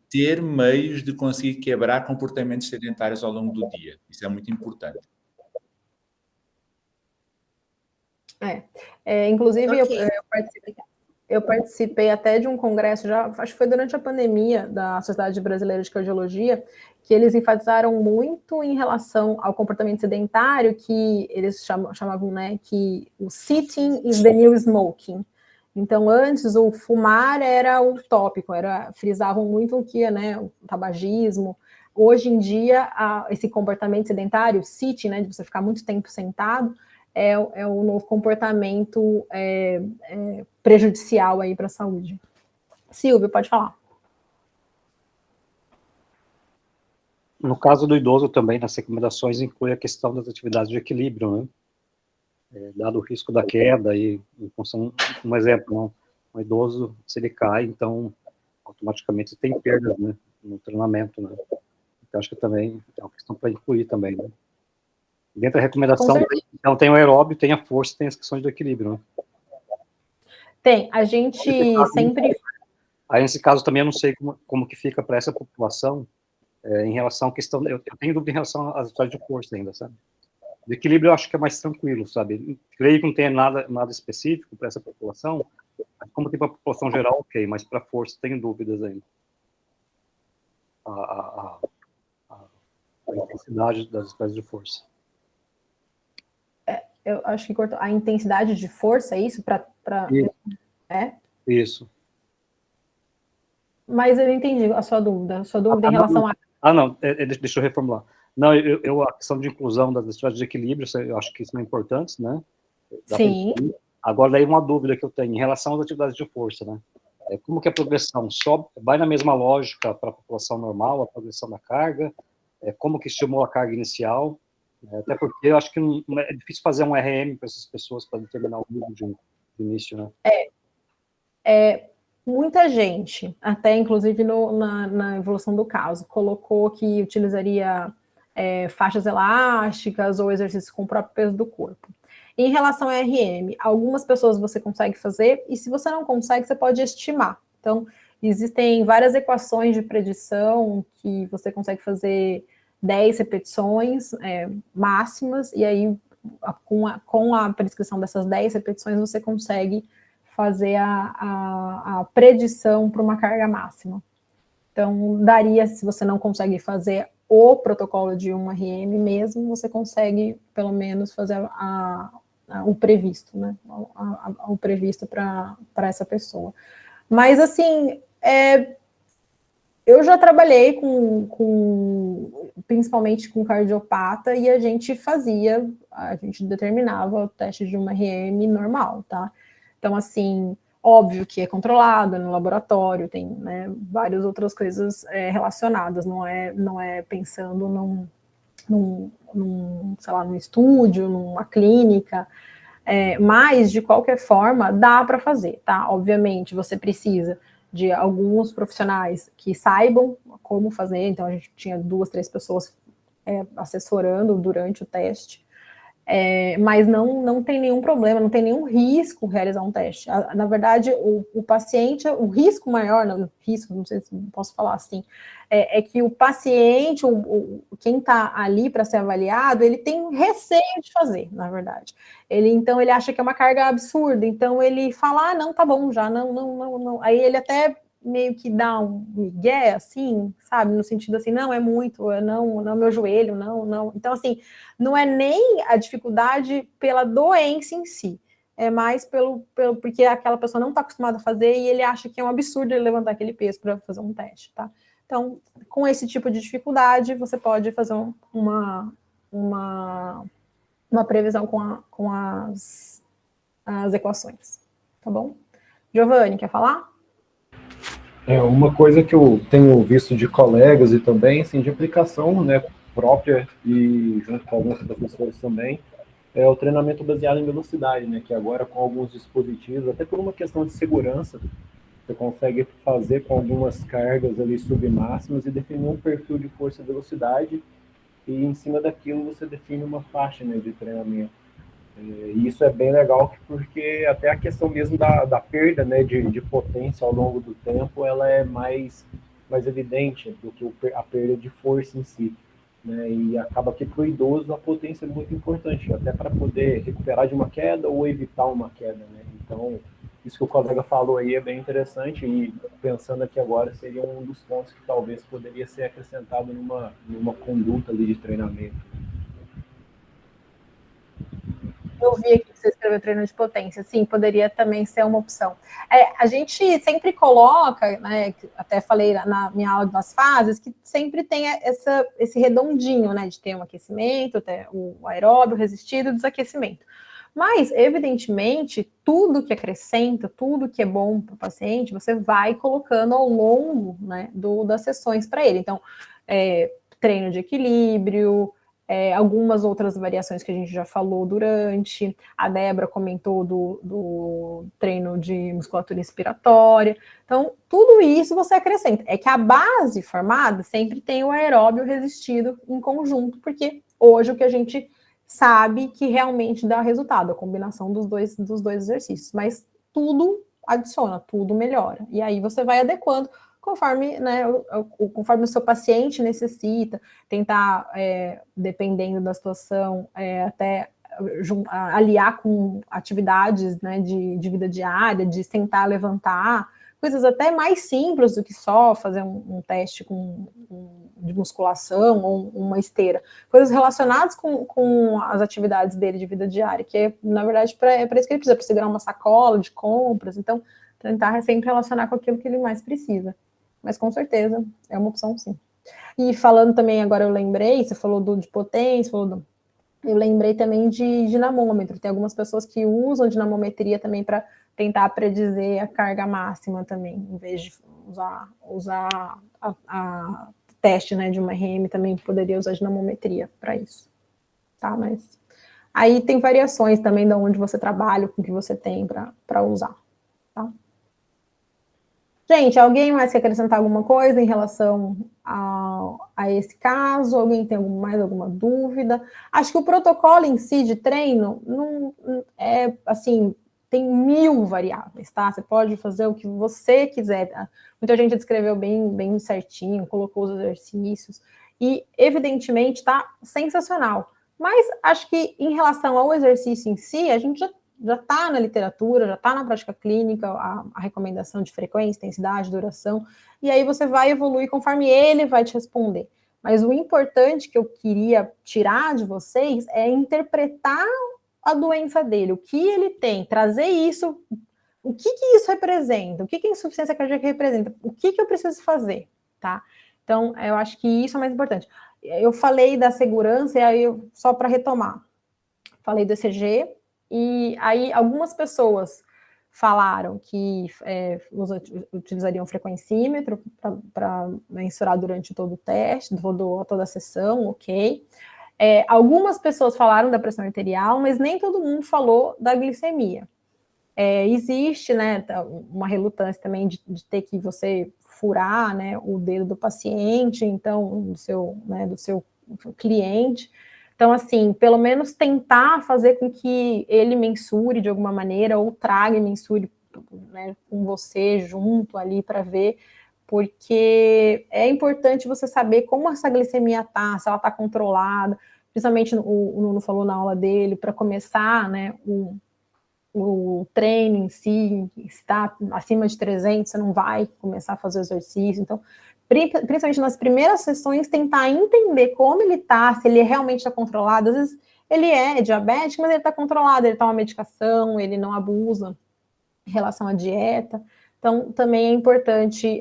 ter meios de conseguir quebrar comportamentos sedentários ao longo do dia. Isso é muito importante. Inclusive, Ok. eu participei até de um congresso, já acho que foi durante a pandemia, da Sociedade Brasileira de Cardiologia, que eles enfatizaram muito em relação ao comportamento sedentário, que eles chamavam, né, que o sitting is the new smoking. Então, antes, o fumar era o tópico, frisavam muito o que, né, o tabagismo. Hoje em dia, esse comportamento sedentário, o sitting, né, de você ficar muito tempo sentado, é o novo comportamento prejudicial aí para a saúde. Silvio, pode falar. No caso do idoso também, nas recomendações, inclui a questão das atividades de equilíbrio, né? Dado o risco da queda, e em função, um exemplo, né? Um idoso, se ele cai, então, automaticamente tem perdas, né, no treinamento, né? Então, acho que também é uma questão para incluir também, né? Dentro da recomendação, então, tem o aeróbio, tem a força, tem as questões do equilíbrio, né? Tem, a gente sempre... Aí, nesse caso, também eu não sei como que fica para essa população, em relação à questão... Eu tenho dúvida em relação às atividades de força ainda, sabe? O equilíbrio eu acho que é mais tranquilo, sabe? Creio que não tenha nada específico para essa população, mas como tem para a população geral, ok, mas para a força tenho dúvidas ainda. A intensidade das atividades de força. Eu acho que cortou. A intensidade de força, é isso? Isso. Mas eu não entendi a sua dúvida. A sua dúvida em relação a... não, deixa eu reformular. Não, a questão de inclusão das atividades de equilíbrio, eu acho que são importantes, né? Sim. Agora, daí uma dúvida que eu tenho em relação às atividades de força, né? Como que a progressão vai na mesma lógica para a população normal, a progressão da carga? Como que estimula a carga inicial? Até porque eu acho que é difícil fazer um RM para essas pessoas para determinar o nível de início, né? Muita gente, até inclusive na evolução do caso, colocou que utilizaria faixas elásticas ou exercícios com o próprio peso do corpo. Em relação ao RM, algumas pessoas você consegue fazer, e se você não consegue, você pode estimar. Então, existem várias equações de predição que você consegue fazer 10 repetições máximas, e aí, com a prescrição dessas 10 repetições, você consegue fazer a predição para uma carga máxima. Então, daria, se você não consegue fazer o protocolo de um RM mesmo, você consegue, pelo menos, fazer o previsto, né? O previsto para essa pessoa. Mas, assim, eu já trabalhei principalmente com cardiopata, e a gente determinava o teste de uma RM normal, tá? Então, assim, óbvio que é controlado no laboratório, tem, né, várias outras coisas relacionadas, não é pensando sei lá, num estúdio, numa clínica, mas, de qualquer forma, dá para fazer, tá? Obviamente, você precisa de alguns profissionais que saibam como fazer, então a gente tinha 2, 3 pessoas assessorando durante o teste, mas não tem nenhum problema, não tem nenhum risco realizar um teste. Na verdade, o paciente, o risco maior, não sei se posso falar assim, é que o paciente, quem está ali para ser avaliado, ele tem receio de fazer, na verdade. Então, ele acha que é uma carga absurda, então ele fala, não, tá bom, já, não. Aí ele até meio que dá um migué, assim, sabe, no sentido assim, não, é muito, não, meu joelho, não. Então, assim, não é nem a dificuldade pela doença em si, é mais porque aquela pessoa não está acostumada a fazer e ele acha que é um absurdo ele levantar aquele peso para fazer um teste, tá? Então, com esse tipo de dificuldade, você pode fazer uma previsão com as equações, tá bom? Giovanni, quer falar? Uma coisa que eu tenho visto de colegas e também, assim, de aplicação, né, própria e junto com alguns professores também, é o treinamento baseado em velocidade, né, que agora com alguns dispositivos, até por uma questão de segurança, você consegue fazer com algumas cargas ali submáximas e definir um perfil de força e velocidade, e em cima daquilo você define uma faixa, né, de treinamento. E isso é bem legal, porque até a questão mesmo da perda, né, de potência ao longo do tempo, ela é mais evidente do que a perda de força em si. né? E acaba que para o idoso a potência é muito importante, até para poder recuperar de uma queda ou evitar uma queda, né? Então, isso que o colega falou aí é bem interessante e pensando aqui agora seria um dos pontos que talvez poderia ser acrescentado numa conduta ali de treinamento. Eu vi aqui que você escreveu treino de potência. Sim, poderia também ser uma opção. A gente sempre coloca, né, até falei na minha aula das fases, que sempre tem esse redondinho, né, de ter um aquecimento, ter o aeróbio, o resistido, o desaquecimento. Mas, evidentemente, tudo que acrescenta, tudo que é bom para o paciente, você vai colocando ao longo, né, das sessões para ele. Então, treino de equilíbrio, algumas outras variações que a gente já falou durante, a Débora comentou do treino de musculatura respiratória. Então, tudo isso você acrescenta. É que a base formada sempre tem o aeróbio resistido em conjunto, porque hoje o que a gente sabe que realmente dá resultado, a combinação dos dois exercícios. Mas tudo adiciona, tudo melhora. E aí você vai adequando conforme, né, conforme o seu paciente necessita, tentar, dependendo da situação, até aliar com atividades, né, de vida diária, de sentar, levantar, coisas até mais simples do que só fazer um teste de musculação ou uma esteira, coisas relacionadas com as atividades dele de vida diária, que é, na verdade, para isso que ele precisa, para segurar uma sacola de compras, então, tentar sempre relacionar com aquilo que ele mais precisa. Mas, com certeza, é uma opção, sim. E falando também, agora eu lembrei, você falou de potência, eu lembrei também de dinamômetro. Tem algumas pessoas que usam dinamometria também para tentar predizer a carga máxima também, em vez de usar a teste, né, de uma RM, também poderia usar dinamometria para isso. Tá? Mas aí tem variações também de onde você trabalha, com o que você tem para usar. Tá? Gente, alguém mais quer acrescentar alguma coisa em relação a esse caso? Alguém tem mais alguma dúvida? Acho que o protocolo em si de treino não é assim, tem 1000 variáveis, tá? Você pode fazer o que você quiser. Tá? Muita gente descreveu bem certinho, colocou os exercícios e, evidentemente, tá sensacional. Mas acho que em relação ao exercício em si, a gente já está na literatura, já está na prática clínica, a recomendação de frequência, intensidade, duração, e aí você vai evoluir conforme ele vai te responder. Mas o importante que eu queria tirar de vocês é interpretar a doença dele, o que ele tem, trazer isso, o que isso representa, o que a insuficiência cardíaca representa, o que eu preciso fazer, tá? Então, eu acho que isso é mais importante. Eu falei da segurança, e aí, só para retomar, falei do ECG, e aí algumas pessoas falaram que utilizariam frequencímetro para mensurar durante todo o teste, toda a sessão, ok. Algumas pessoas falaram da pressão arterial, mas nem todo mundo falou da glicemia. Existe, né, uma relutância também de ter que você furar, né, o dedo do paciente, então, do seu cliente. Então, assim, pelo menos tentar fazer com que ele mensure de alguma maneira, ou traga e mensure, né, com você junto ali para ver, porque é importante você saber como essa glicemia tá, se ela tá controlada, principalmente o Nuno falou na aula dele, para começar, né, o treino em si, está acima de 300, você não vai começar a fazer exercício, então, principalmente nas primeiras sessões, tentar entender como ele está, se ele realmente está controlado. Às vezes ele é diabético, mas ele está controlado, ele toma medicação, ele não abusa em relação à dieta. Então, também é importante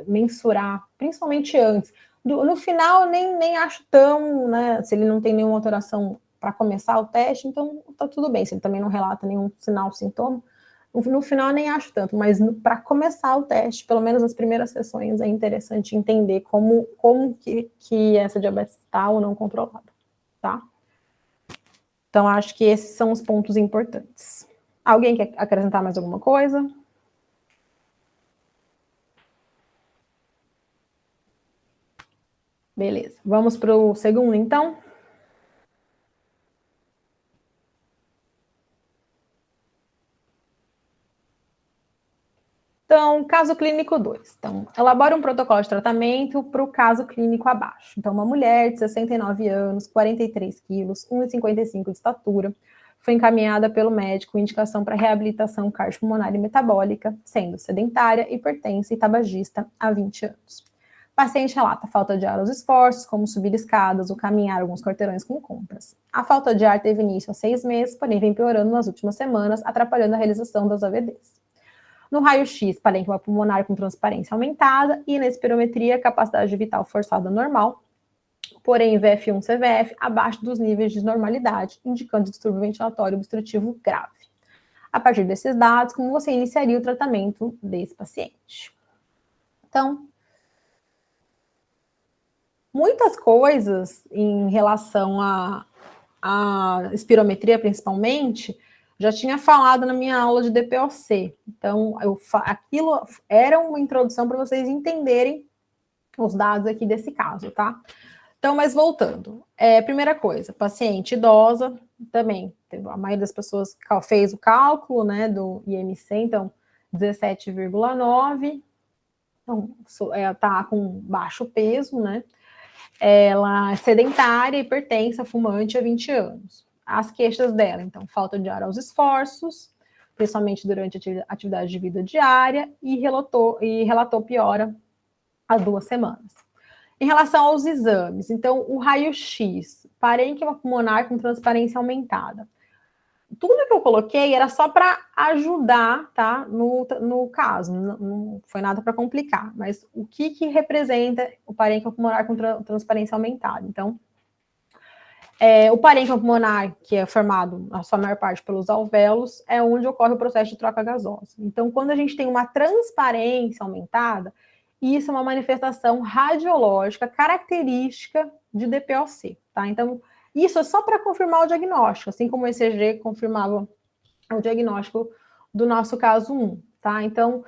mensurar, principalmente antes. No final, eu nem acho tão, né, se ele não tem nenhuma alteração para começar o teste, então tá tudo bem, se ele também não relata nenhum sinal, sintoma. No final, eu nem acho tanto, mas para começar o teste, pelo menos nas primeiras sessões, é interessante entender como que essa diabetes está ou não controlada, tá? Então, acho que esses são os pontos importantes. Alguém quer acrescentar mais alguma coisa? Beleza, vamos para o segundo, então? Então, caso clínico 2. Então, elabora um protocolo de tratamento para o caso clínico abaixo. Então, uma mulher de 69 anos, 43 quilos, 1,55 de estatura, foi encaminhada pelo médico com indicação para reabilitação cardiopulmonar e metabólica, sendo sedentária, hipertensa e tabagista há 20 anos. O paciente relata falta de ar aos esforços, como subir escadas ou caminhar alguns quarteirões com compras. A falta de ar teve início há 6 meses, porém vem piorando nas últimas semanas, atrapalhando a realização das AVDs. No raio-x, parênquima pulmonar com transparência aumentada e na espirometria, capacidade vital forçada normal, porém VF1-CVF abaixo dos níveis de normalidade, indicando distúrbio ventilatório obstrutivo grave. A partir desses dados, como você iniciaria o tratamento desse paciente? Então, muitas coisas em relação à espirometria, principalmente, já tinha falado na minha aula de DPOC. Então, aquilo era uma introdução para vocês entenderem os dados aqui desse caso, tá? Então, mas voltando. Primeira coisa, paciente idosa, também, a maioria das pessoas fez o cálculo, né, do IMC, então, 17,9. Então, tá com baixo peso, né? Ela é sedentária, hipertensa, fumante há 20 anos. As queixas dela, então, falta de ar aos esforços, principalmente durante a atividade de vida diária, e relatou piora há 2 semanas. Em relação aos exames, então, o raio-x, parênquima pulmonar com transparência aumentada. Tudo que eu coloquei era só para ajudar, tá, no caso, não foi nada para complicar, mas o que representa o parênquima pulmonar com transparência aumentada? Então, o parênquima pulmonar, que é formado, na sua maior parte, pelos alvéolos, é onde ocorre o processo de troca gasosa. Então, quando a gente tem uma transparência aumentada, isso é uma manifestação radiológica característica de DPOC, tá? Então, isso é só para confirmar o diagnóstico, assim como o ECG confirmava o diagnóstico do nosso caso 1, tá? Então,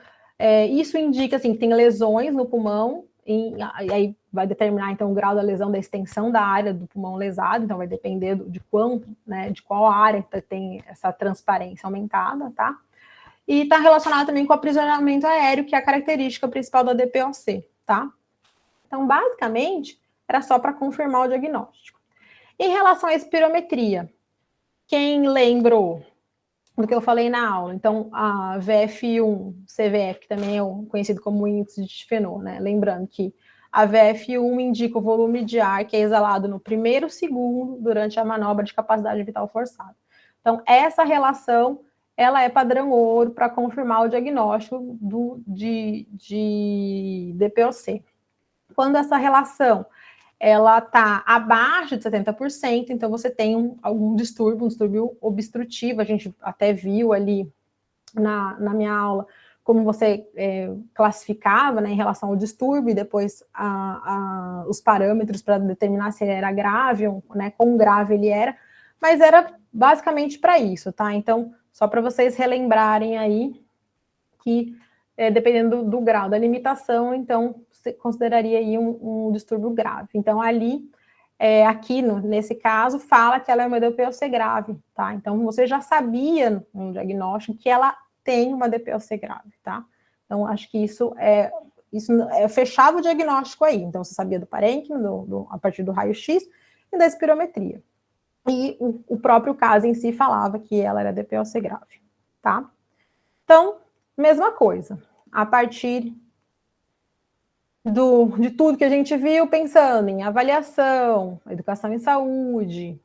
isso indica, assim, que tem lesões no pulmão, e aí vai determinar, então, o grau da lesão, da extensão da área do pulmão lesado, então vai depender de quanto, né, de qual área tem essa transparência aumentada, tá? E está relacionado também com o aprisionamento aéreo, que é a característica principal da DPOC, tá? Então, basicamente, era só para confirmar o diagnóstico. Em relação à espirometria, quem lembrou do que eu falei na aula? Então, a VF1-CVF, que também é conhecido como índice de difenol, né? Lembrando que a VF1 indica o volume de ar que é exalado no primeiro segundo durante a manobra de capacidade vital forçada. Então, essa relação, ela é padrão ouro para confirmar o diagnóstico de DPOC. Quando essa relação ela está abaixo de 70%, então você tem algum distúrbio, um distúrbio obstrutivo. A gente até viu ali na minha aula como você classificava, né, em relação ao distúrbio, e depois os parâmetros para determinar se ele era grave, ou, né, quão grave ele era, mas era basicamente para isso, tá? Então, só para vocês relembrarem aí que, dependendo do grau da limitação, então, você consideraria aí um distúrbio grave. Então, ali, aqui, nesse caso, fala que ela é uma DPOC grave, tá? Então, você já sabia no diagnóstico que ela tem uma DPOC grave, tá? Então, acho que isso fechava o diagnóstico aí. Então, você sabia do parênquima, a partir do raio-x e da espirometria. E o próprio caso em si falava que ela era DPOC grave, tá? Então, mesma coisa. A partir de tudo que a gente viu, pensando em avaliação, educação em saúde,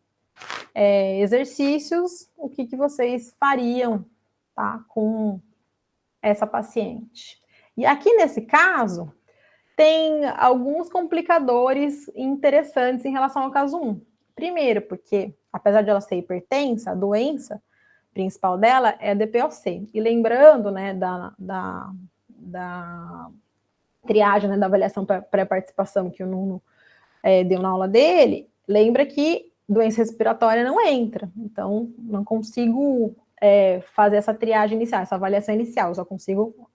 exercícios, o que vocês fariam, tá, com essa paciente? E aqui nesse caso, tem alguns complicadores interessantes em relação ao caso 1. Primeiro, porque, apesar de ela ser hipertensa, a doença principal dela é a DPOC. E lembrando, né, da triagem, né, da avaliação pré-participação que o Nuno deu na aula dele, lembra que doença respiratória não entra. Então, não consigo fazer essa triagem inicial, essa avaliação inicial. Eu só consigo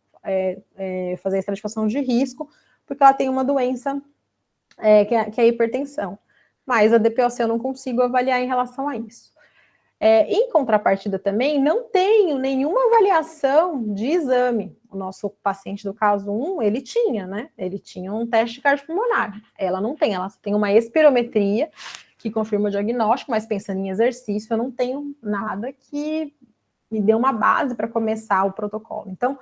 fazer a estratificação de risco, porque ela tem uma doença que é a hipertensão. Mas a DPOC eu não consigo avaliar em relação a isso. Em contrapartida também, não tenho nenhuma avaliação de exame. o nosso paciente do caso 1, ele tinha, né? Ele tinha um teste cardiopulmonar. Ela não tem, ela tem uma espirometria que confirma o diagnóstico, mas pensando em exercício, eu não tenho nada que me dê uma base para começar o protocolo. Então,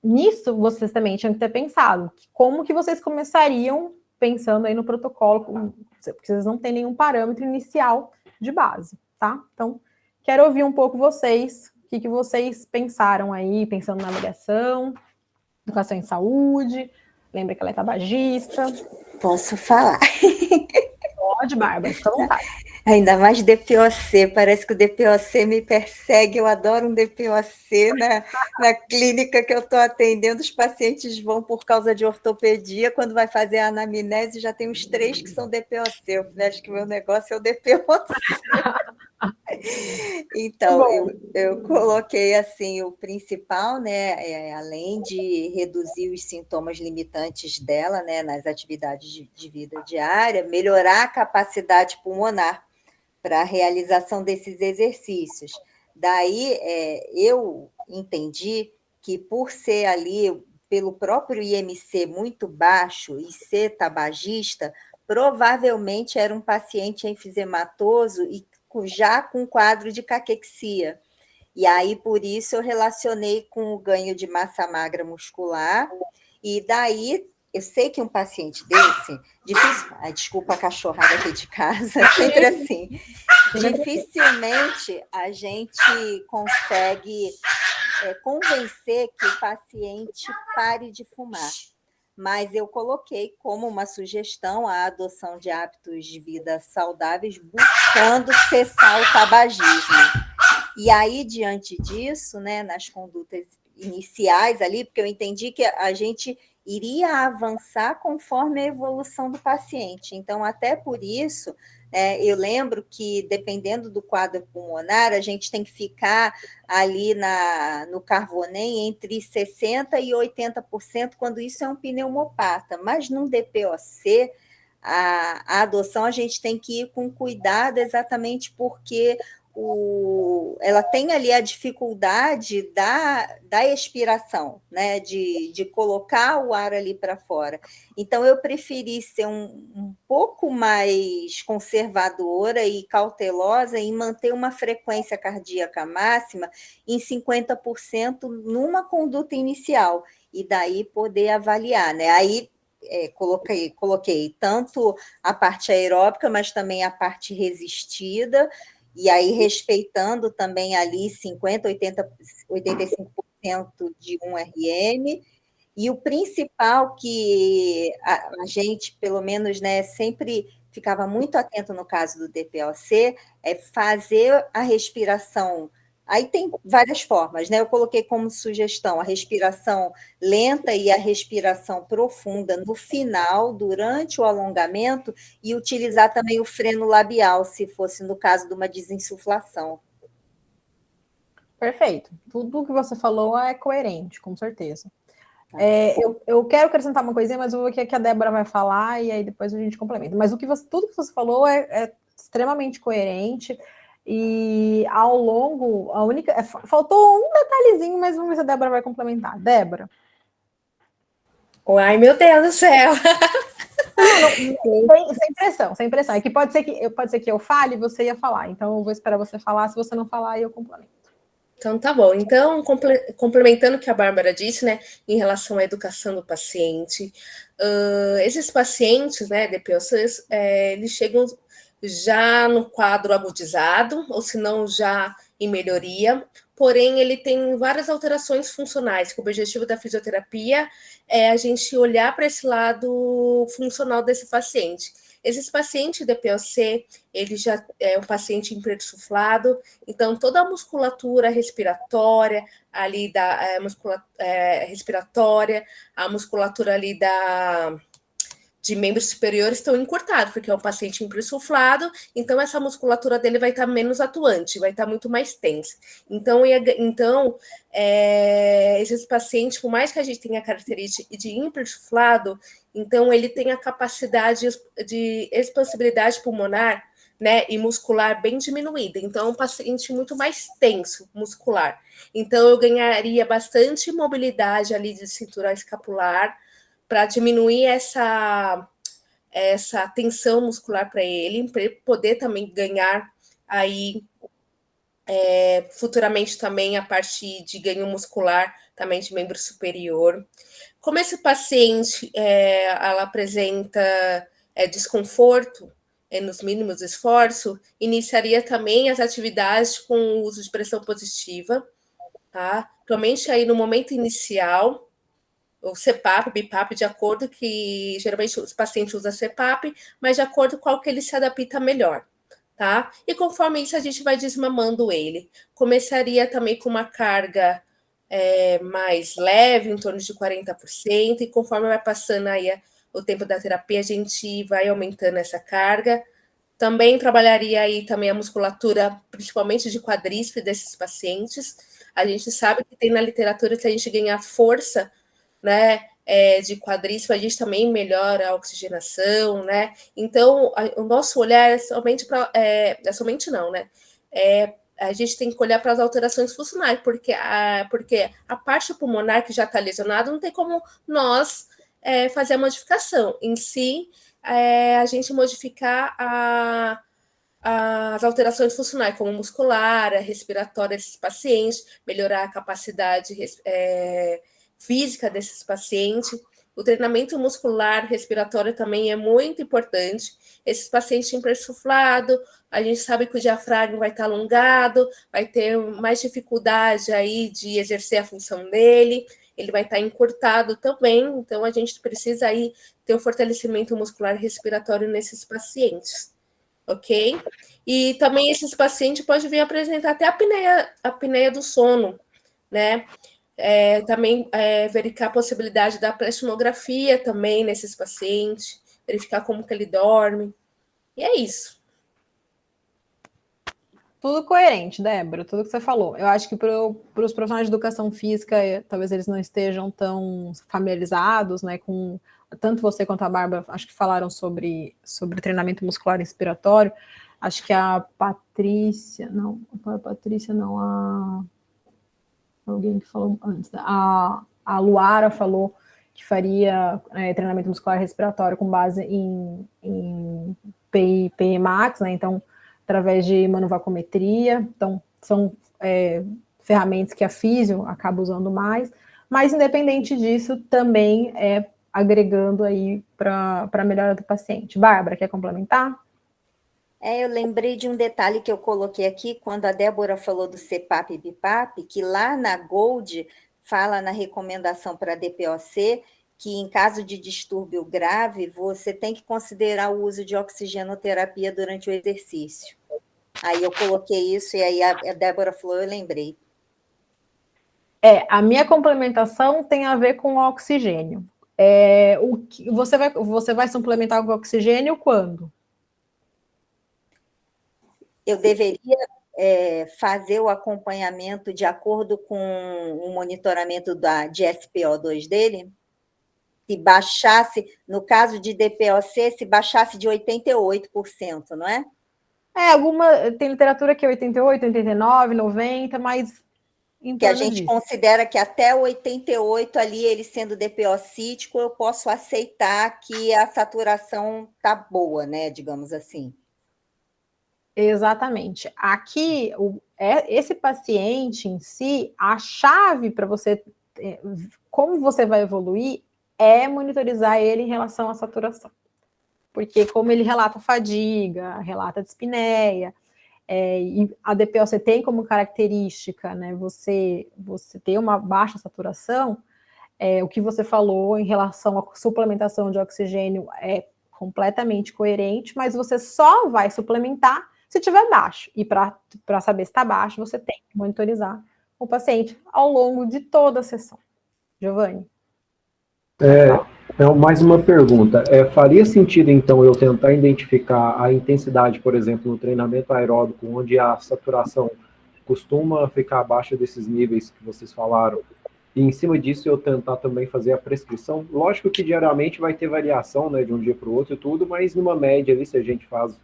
nisso, vocês também tinham que ter pensado como que vocês começariam pensando aí no protocolo, porque vocês não têm nenhum parâmetro inicial de base, tá? Então, quero ouvir um pouco vocês, o que vocês pensaram aí, pensando na avaliação, educação em saúde, lembra que ela é tabagista. Posso falar? Pode, Bárbara, fica à vontade. Ainda mais DPOC, parece que o DPOC me persegue, eu adoro um DPOC na clínica que eu estou atendendo, os pacientes vão por causa de ortopedia, quando vai fazer a anamnese já tem uns 3 que são DPOC, eu acho que o meu negócio é o DPOC. Então, eu coloquei assim, o principal, né, além de reduzir os sintomas limitantes dela, né, nas atividades de vida diária, melhorar a capacidade pulmonar para a realização desses exercícios. Daí, eu entendi que por ser ali, pelo próprio IMC muito baixo e ser tabagista, provavelmente era um paciente enfisematoso e já com quadro de caquexia. E aí, por isso, eu relacionei com o ganho de massa magra muscular, e daí, eu sei que um paciente desse, desculpa a cachorrada aqui de casa, sempre assim, dificilmente a gente consegue convencer que o paciente pare de fumar. Mas eu coloquei como uma sugestão a adoção de hábitos de vida saudáveis, buscando cessar o tabagismo. E aí, diante disso, né, nas condutas iniciais ali, porque eu entendi que a gente iria avançar conforme a evolução do paciente. Então, até por isso, eu lembro que, dependendo do quadro pulmonar, a gente tem que ficar ali no Carvonem entre 60% e 80%, quando isso é um pneumopata. Mas num DPOC, a adoção a gente tem que ir com cuidado, exatamente porque ela tem ali a dificuldade da expiração, né, de colocar o ar ali para fora. Então, eu preferi ser um pouco mais conservadora e cautelosa em manter uma frequência cardíaca máxima em 50% numa conduta inicial, e daí poder avaliar, né? Aí, coloquei tanto a parte aeróbica, mas também a parte resistida, e aí respeitando também ali 50%, 85% de 1RM, e o principal que a gente, pelo menos, né, sempre ficava muito atento no caso do DPOC, é fazer a respiração. Aí tem várias formas, né? Eu coloquei como sugestão a respiração lenta e a respiração profunda no final, durante o alongamento, e utilizar também o freno labial, se fosse no caso de uma desinsuflação. Perfeito. Tudo que você falou é coerente, com certeza. Eu quero acrescentar uma coisinha, mas eu vou ver o que a Débora vai falar e aí depois a gente complementa. Mas tudo que você falou é extremamente coerente. E ao longo, faltou um detalhezinho, mas vamos ver se a Débora vai complementar. Débora. Ai, meu Deus do céu! Sem pressão. É que pode ser que eu fale e você ia falar. Então, eu vou esperar você falar. Se você não falar, eu complemento. Então, tá bom. Então, complementando o que a Bárbara disse, né, em relação à educação do paciente, esses pacientes, né, DPOCs, eles chegam já no quadro agudizado, ou se não já em melhoria, porém ele tem várias alterações funcionais, que o objetivo da fisioterapia é a gente olhar para esse lado funcional desse paciente. Esses pacientes DPOC, ele já é um paciente hipersuflado, então toda a musculatura respiratória ali respiratória, a musculatura ali de membros superiores estão encurtados, porque é um paciente hipersuflado, então essa musculatura dele vai estar menos atuante, vai estar muito mais tensa. Então esses pacientes, por mais que a gente tenha a característica de hipersuflado, então ele tem a capacidade de expansibilidade pulmonar né, e muscular bem diminuída. Então, é um paciente muito mais tenso muscular. Então, eu ganharia bastante mobilidade ali de cintura escapular para diminuir essa tensão muscular para ele poder também ganhar aí futuramente também a parte de ganho muscular também de membro superior. Como esse paciente ela apresenta desconforto nos mínimos esforço, iniciaria também as atividades com o uso de pressão positiva, tá? Principalmente aí no momento inicial, o CPAP, BIPAP, de acordo que geralmente os pacientes usam CPAP, mas de acordo com qual que ele se adapta melhor, tá? E conforme isso a gente vai desmamando ele. Começaria também com uma carga mais leve, em torno de 40%, e conforme vai passando aí o tempo da terapia, a gente vai aumentando essa carga. Também trabalharia aí também a musculatura, principalmente de quadríceps desses pacientes. A gente sabe que tem na literatura que a gente ganhar força, né, de quadríceps, a gente também melhora a oxigenação, né? Então, o nosso olhar é somente para... somente não, né? A gente tem que olhar para as alterações funcionais, porque a parte pulmonar que já está lesionada, não tem como nós fazer a modificação. Em si, a gente modificar as alterações funcionais, como muscular, a respiratória desses pacientes, melhorar a capacidade física desses pacientes. O treinamento muscular respiratório também é muito importante. Esses pacientes hipersuflados, a gente sabe que o diafragma vai estar alongado, vai ter mais dificuldade aí de exercer a função dele, ele vai estar encurtado também, então a gente precisa aí ter um fortalecimento muscular respiratório nesses pacientes, ok? E também esses pacientes podem vir apresentar até a apneia do sono, né? Também verificar a possibilidade da plexinomografia também nesses pacientes, verificar como que ele dorme, e é isso. Tudo coerente, Débora, tudo que você falou. Eu acho que para os profissionais de educação física, talvez eles não estejam tão familiarizados, né, com tanto você quanto a Bárbara, acho que falaram sobre treinamento muscular respiratório. Acho que a Patrícia, não, alguém que falou antes, a Luara falou que faria treinamento muscular respiratório com base em PI Max, né, então através de manuvacometria, então são ferramentas que a físio acaba usando mais, mas independente disso, também agregando aí para a melhora do paciente. Bárbara, quer complementar? Eu lembrei de um detalhe que eu coloquei aqui, quando a Débora falou do CPAP e BIPAP, que lá na Gold fala na recomendação para DPOC, que em caso de distúrbio grave, você tem que considerar o uso de oxigenoterapia durante o exercício. Aí eu coloquei isso e aí a Débora falou, eu lembrei. A minha complementação tem a ver com o oxigênio. Você vai suplementar com oxigênio quando? Eu deveria fazer o acompanhamento de acordo com o monitoramento de SPO2 dele? Se baixasse, no caso de DPOC, se baixasse de 88%, não é? Tem literatura que é 88, 89, 90, mas... Que a gente considera que até 88 ali, ele sendo DPO-cítico, eu posso aceitar que a saturação está boa, né, digamos assim. Exatamente. Aqui, esse paciente em si, a chave para você, como você vai evoluir, é monitorizar ele em relação à saturação. Porque como ele relata fadiga, relata dispneia, e a DPOC tem como característica, né, você ter uma baixa saturação, o que você falou em relação à suplementação de oxigênio é completamente coerente, mas você só vai suplementar se tiver baixo. E para saber se está baixo, você tem que monitorizar o paciente ao longo de toda a sessão. Giovanni? Mais uma pergunta. Faria sentido, então, eu tentar identificar a intensidade, por exemplo, no treinamento aeróbico, onde a saturação costuma ficar abaixo desses níveis que vocês falaram, e em cima disso eu tentar também fazer a prescrição? Lógico que diariamente vai ter variação, né, de um dia para o outro e tudo, mas numa média ali, se a gente faz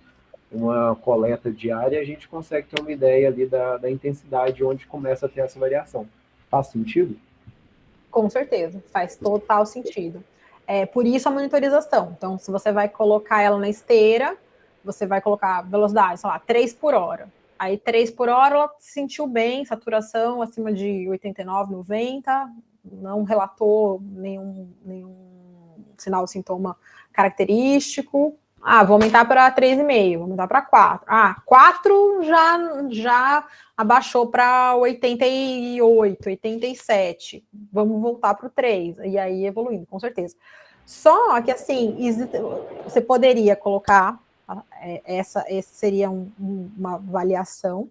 uma coleta diária, a gente consegue ter uma ideia ali da intensidade onde começa a ter essa variação. Faz sentido? Com certeza, faz total sentido. Por isso a monitorização. Então, se você vai colocar ela na esteira, você vai colocar velocidade, sei lá, 3 por hora. Aí, 3 por hora, ela se sentiu bem, saturação acima de 89, 90, não relatou nenhum sinal, sintoma característico. Vou aumentar para 3,5, vou aumentar para 4. 4 já abaixou para 88, 87. Vamos voltar para o 3. E aí evoluindo, com certeza. Só que, assim, você poderia colocar, esse seria uma avaliação,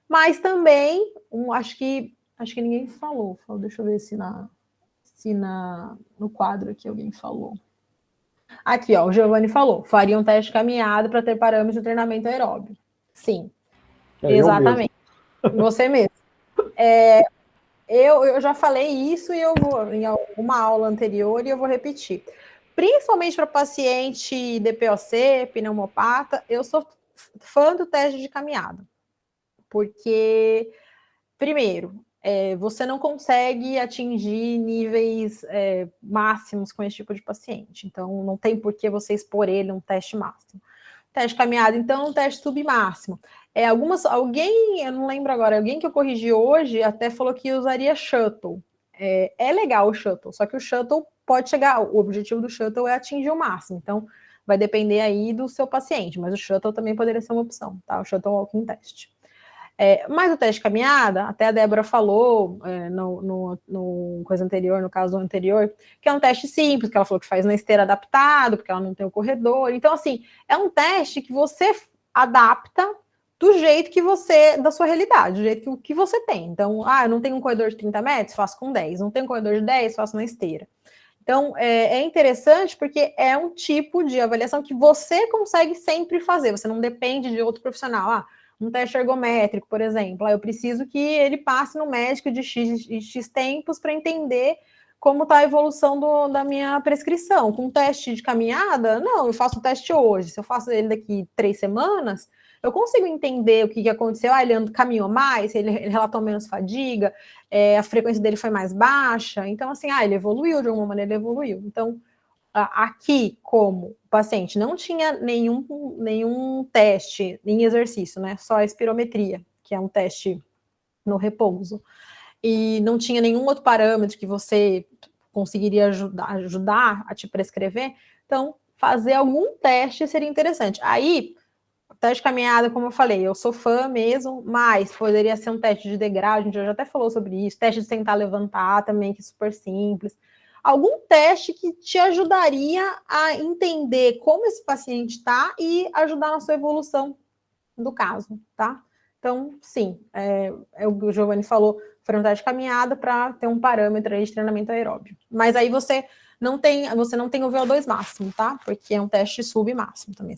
mas também, acho que ninguém falou. Deixa eu ver se no quadro aqui alguém falou. Aqui, ó, o Giovanni falou, faria um teste de caminhada para ter parâmetros de treinamento aeróbio. Sim, exatamente. Você mesmo. Eu já falei isso e eu vou, em uma aula anterior, e eu vou repetir. Principalmente para paciente DPOC, pneumopata, eu sou fã do teste de caminhada. Porque, primeiro, você não consegue atingir níveis máximos com esse tipo de paciente. Então, não tem por que você expor ele a um teste máximo. Teste de caminhada, então, um teste submáximo. Alguém, eu não lembro agora, alguém que eu corrigi hoje até falou que usaria shuttle. É legal o shuttle, só que o shuttle pode chegar, o objetivo do shuttle é atingir o máximo. Então, vai depender aí do seu paciente, mas o shuttle também poderia ser uma opção, tá? O shuttle walking test. Mas o teste de caminhada, até a Débora falou no coisa anterior, no caso anterior, que é um teste simples, que ela falou que faz na esteira adaptado, porque ela não tem o corredor. Então, assim, é um teste que você adapta do jeito que da sua realidade, do jeito que você tem. Então, eu não tenho um corredor de 30 metros, faço com 10. Não tenho um corredor de 10, faço na esteira. Então, é interessante porque é um tipo de avaliação que você consegue sempre fazer. Você não depende de outro profissional. Um teste ergométrico, por exemplo. Eu preciso que ele passe no médico de X tempos para entender como está a evolução da minha prescrição. Com um teste de caminhada, não, eu faço o teste hoje. Se eu faço ele daqui 3 semanas, eu consigo entender o que aconteceu. Ele caminhou mais, ele relatou menos fadiga, a frequência dele foi mais baixa. Então, assim, ele evoluiu, de alguma maneira ele evoluiu. Então, aqui, como o paciente não tinha nenhum teste em exercício, né? Só a espirometria, que é um teste no repouso, e não tinha nenhum outro parâmetro que você conseguiria ajudar a te prescrever, então, fazer algum teste seria interessante. Aí, o teste de caminhada, como eu falei, eu sou fã mesmo, mas poderia ser um teste de degrau, a gente já até falou sobre isso, teste de sentar levantar também, que é super simples. Algum teste que te ajudaria a entender como esse paciente está e ajudar na sua evolução do caso, tá? Então, sim, o que o Giovanni falou, foi um teste de caminhada para ter um parâmetro aí de treinamento aeróbio. Mas aí você não tem o VO2 máximo, tá? Porque é um teste submáximo também,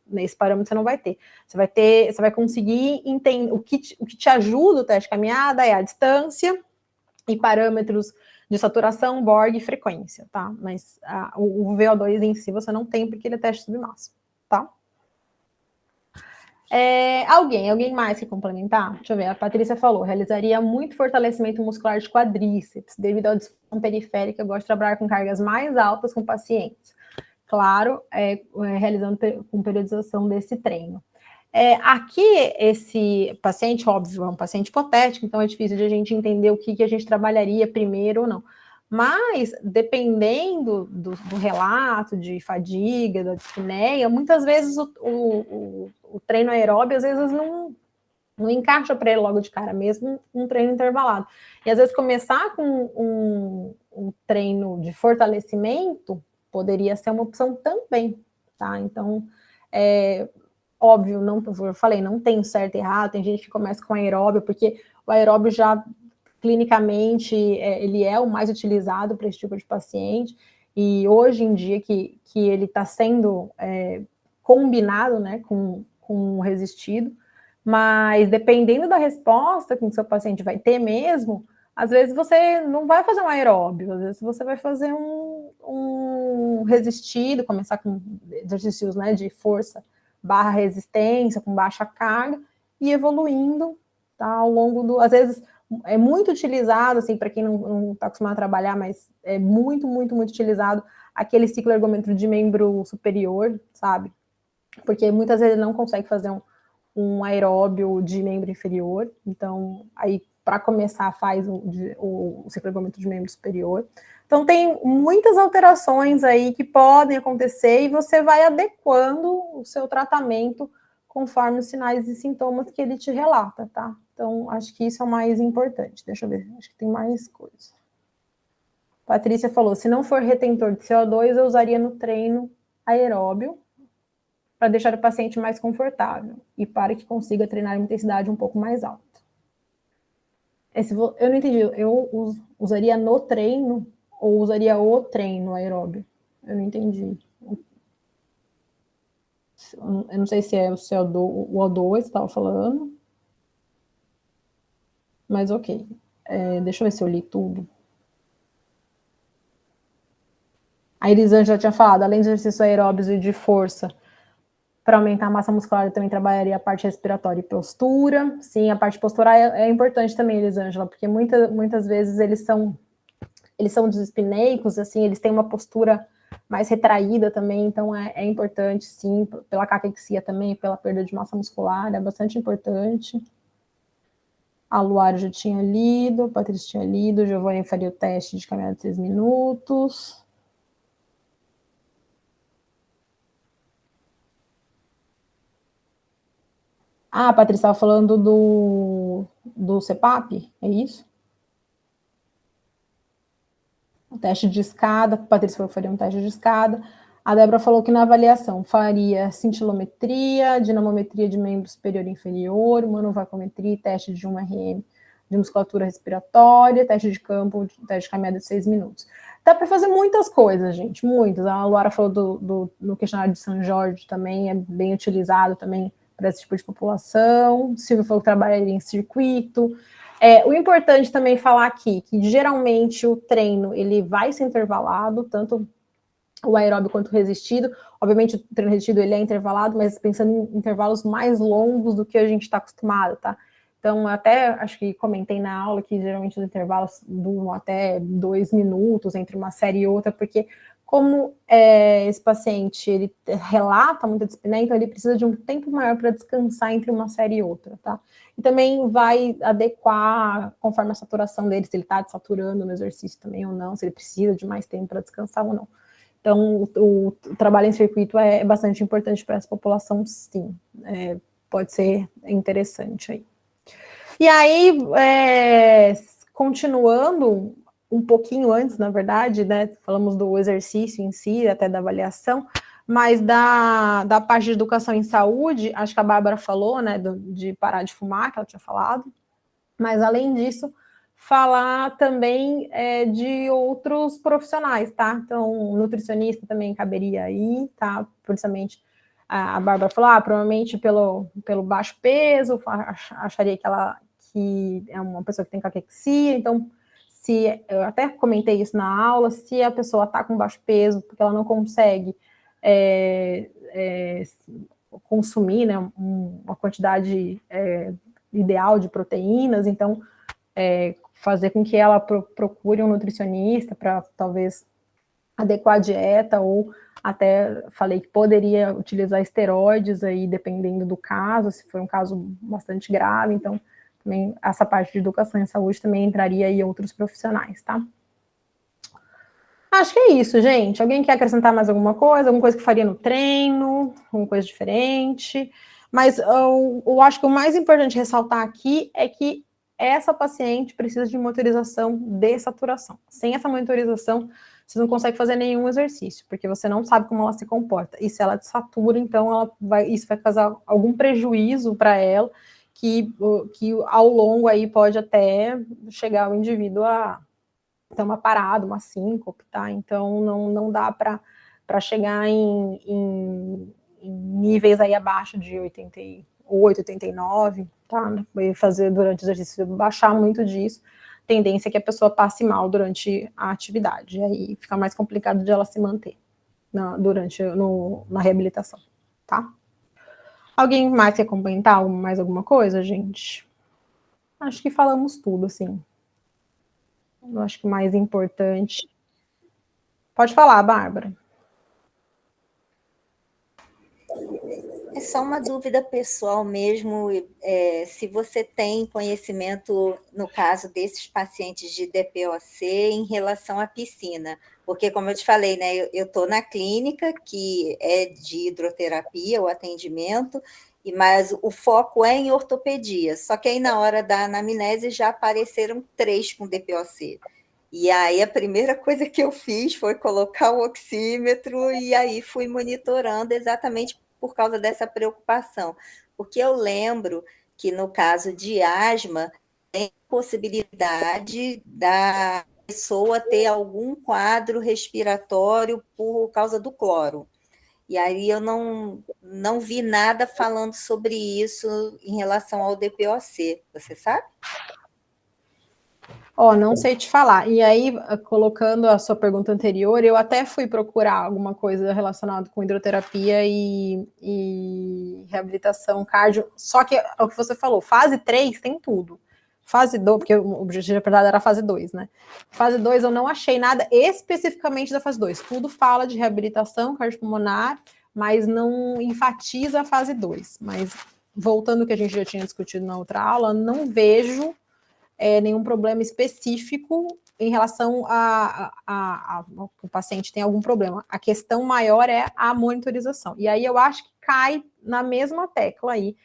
nesse parâmetro você não vai ter. Você vai conseguir entender, o que te ajuda o teste de caminhada é a distância e parâmetros de saturação, Borg e frequência, tá? Mas o VO2 em si você não tem, porque ele é teste submáximo, tá? Alguém mais que complementar? Deixa eu ver, a Patrícia falou, realizaria muito fortalecimento muscular de quadríceps, devido à disfunção periférica, eu gosto de trabalhar com cargas mais altas com pacientes. Claro, realizando com periodização desse treino. Aqui, esse paciente, óbvio, é um paciente hipotético, então é difícil de a gente entender o que a gente trabalharia primeiro ou não. Mas, dependendo do relato de fadiga, da dispneia, muitas vezes o treino aeróbio, às vezes, não encaixa para ele logo de cara, mesmo um treino intervalado. E, às vezes, começar com um treino de fortalecimento poderia ser uma opção também, tá? Então, óbvio, eu falei, não tem certo e errado, tem gente que começa com aeróbio, porque o aeróbio já, clinicamente, ele é o mais utilizado para esse tipo de paciente, e hoje em dia que ele está sendo combinado, né, com o resistido, mas dependendo da resposta que o seu paciente vai ter mesmo, às vezes você não vai fazer um aeróbio, às vezes você vai fazer um resistido, começar com exercícios, né, de força barra resistência, com baixa carga, e evoluindo, tá, ao longo do... Às vezes, é muito utilizado, assim, para quem não está acostumado a trabalhar, mas é muito, muito, muito utilizado aquele ciclo ergômetro de membro superior, sabe? Porque muitas vezes ele não consegue fazer um aeróbio de membro inferior, então, aí, para começar, faz o ciclo ergômetro de membro superior. Então, tem muitas alterações aí que podem acontecer e você vai adequando o seu tratamento conforme os sinais e sintomas que ele te relata, tá? Então, acho que isso é o mais importante. Deixa eu ver, acho que tem mais coisa. Patrícia falou, se não for retentor de CO2, eu usaria no treino aeróbio para deixar o paciente mais confortável e para que consiga treinar em intensidade um pouco mais alta. Eu não entendi, eu usaria no treino ou usaria o treino aeróbio? Eu não entendi. Eu não sei se é o O2 que estava falando. Mas ok. Deixa eu ver se eu li tudo. A Elisângela já tinha falado, além de exercícios aeróbios e de força, para aumentar a massa muscular, eu também trabalharia a parte respiratória e postura. Sim, a parte postural é importante também, Elisângela, porque muitas vezes eles são dispineicos, assim, eles têm uma postura mais retraída também, então é importante, sim, pela caquexia também, pela perda de massa muscular, é bastante importante. A Luara já tinha lido, a Patrícia tinha lido, o Giovanni faria o teste de caminhada de 6 minutos. A Patrícia estava falando do CPAP, é isso? O teste de escada, a Patrícia falou que faria um teste de escada. A Débora falou que na avaliação faria cintilometria, dinamometria de membro superior e inferior, manovacometria e teste de 1 RM de musculatura respiratória, teste de campo, teste de caminhada de 6 minutos. Dá para fazer muitas coisas, gente, muitas. A Luara falou do questionário de São Jorge também, é bem utilizado também para esse tipo de população. Silvio falou que trabalharia em circuito. O importante também falar aqui, que geralmente o treino, ele vai ser intervalado, tanto o aeróbio quanto o resistido. Obviamente o treino resistido, ele é intervalado, mas pensando em intervalos mais longos do que a gente está acostumado, tá? Então, até acho que comentei na aula que geralmente os intervalos duram até 2 minutos entre uma série e outra, porque como esse paciente ele relata muita dispneia, então ele precisa de um tempo maior para descansar entre uma série e outra, tá? E também vai adequar conforme a saturação dele, se ele está desaturando no exercício também ou não, se ele precisa de mais tempo para descansar ou não. Então, o trabalho em circuito é bastante importante para essa população, sim. Pode ser interessante aí. E aí, continuando um pouquinho antes, na verdade, né, falamos do exercício em si, até da avaliação, mas da parte de educação em saúde, acho que a Bárbara falou, né, de parar de fumar, que ela tinha falado, mas além disso, falar também de outros profissionais, tá? Então, nutricionista também caberia aí, tá? Principalmente, a Bárbara falou, provavelmente pelo baixo peso, acharia que é uma pessoa que tem caquexia, então, eu até comentei isso na aula, se a pessoa está com baixo peso, porque ela não consegue consumir, né, uma quantidade ideal de proteínas, então, fazer com que ela procure um nutricionista para, talvez, adequar a dieta, ou até falei que poderia utilizar esteroides aí, dependendo do caso, se for um caso bastante grave, então, também essa parte de educação em saúde também entraria aí outros profissionais, tá? Acho que é isso, gente. Alguém quer acrescentar mais alguma coisa que faria no treino, alguma coisa diferente? Mas eu acho que o mais importante ressaltar aqui é que essa paciente precisa de monitorização de saturação. Sem essa monitorização, você não consegue fazer nenhum exercício, porque você não sabe como ela se comporta. E se ela desatura, então isso vai causar algum prejuízo para ela, que ao longo aí pode até chegar o indivíduo a ter uma parada, uma síncope, tá? Então, não dá para chegar em níveis aí abaixo de 88, 89, tá? E fazer durante o exercício, baixar muito disso, tendência é que a pessoa passe mal durante a atividade, e aí fica mais complicado de ela se manter na reabilitação, tá? Alguém mais quer comentar mais alguma coisa, gente? Acho que falamos tudo, assim. Eu acho que o mais importante... Pode falar, Bárbara. É só uma dúvida pessoal mesmo, se você tem conhecimento, no caso desses pacientes de DPOC, em relação à piscina. Porque, como eu te falei, né, eu estou na clínica, que é de hidroterapia, o atendimento, mas o foco é em ortopedia. Só que aí, na hora da anamnese, já apareceram 3 com DPOC. E aí, a primeira coisa que eu fiz foi colocar o oxímetro e aí fui monitorando exatamente por causa dessa preocupação. Porque eu lembro que, no caso de asma, tem possibilidade da pessoa ter algum quadro respiratório por causa do cloro. E aí eu não vi nada falando sobre isso em relação ao DPOC. Você sabe? Não sei te falar. E aí, colocando a sua pergunta anterior, eu até fui procurar alguma coisa relacionada com hidroterapia e reabilitação cardio, só que é o que você falou, fase 3 tem tudo. Fase 2, porque o objetivo de verdade era fase 2, né? Fase 2 eu não achei nada especificamente da fase 2. Tudo fala de reabilitação cardiopulmonar, mas não enfatiza a fase 2. Mas, voltando ao que a gente já tinha discutido na outra aula, não vejo nenhum problema específico em relação o paciente tem algum problema. A questão maior é a monitorização. E aí eu acho que cai na mesma tecla aí,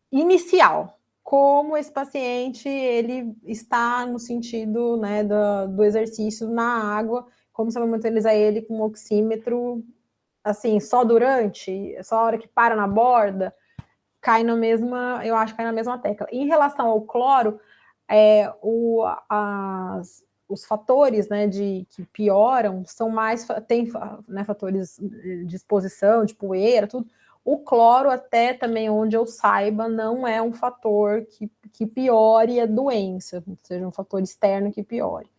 inicial. Como esse paciente, ele está no sentido, né, do exercício na água, como você vai monitorizar ele com um oxímetro, assim, só a hora que para na borda, eu acho que cai na mesma tecla. Em relação ao cloro, os fatores, né, que pioram são mais, tem, né, fatores de exposição, de poeira, tudo. O cloro, até também onde eu saiba, não é um fator que piore a doença, ou seja, um fator externo que piore.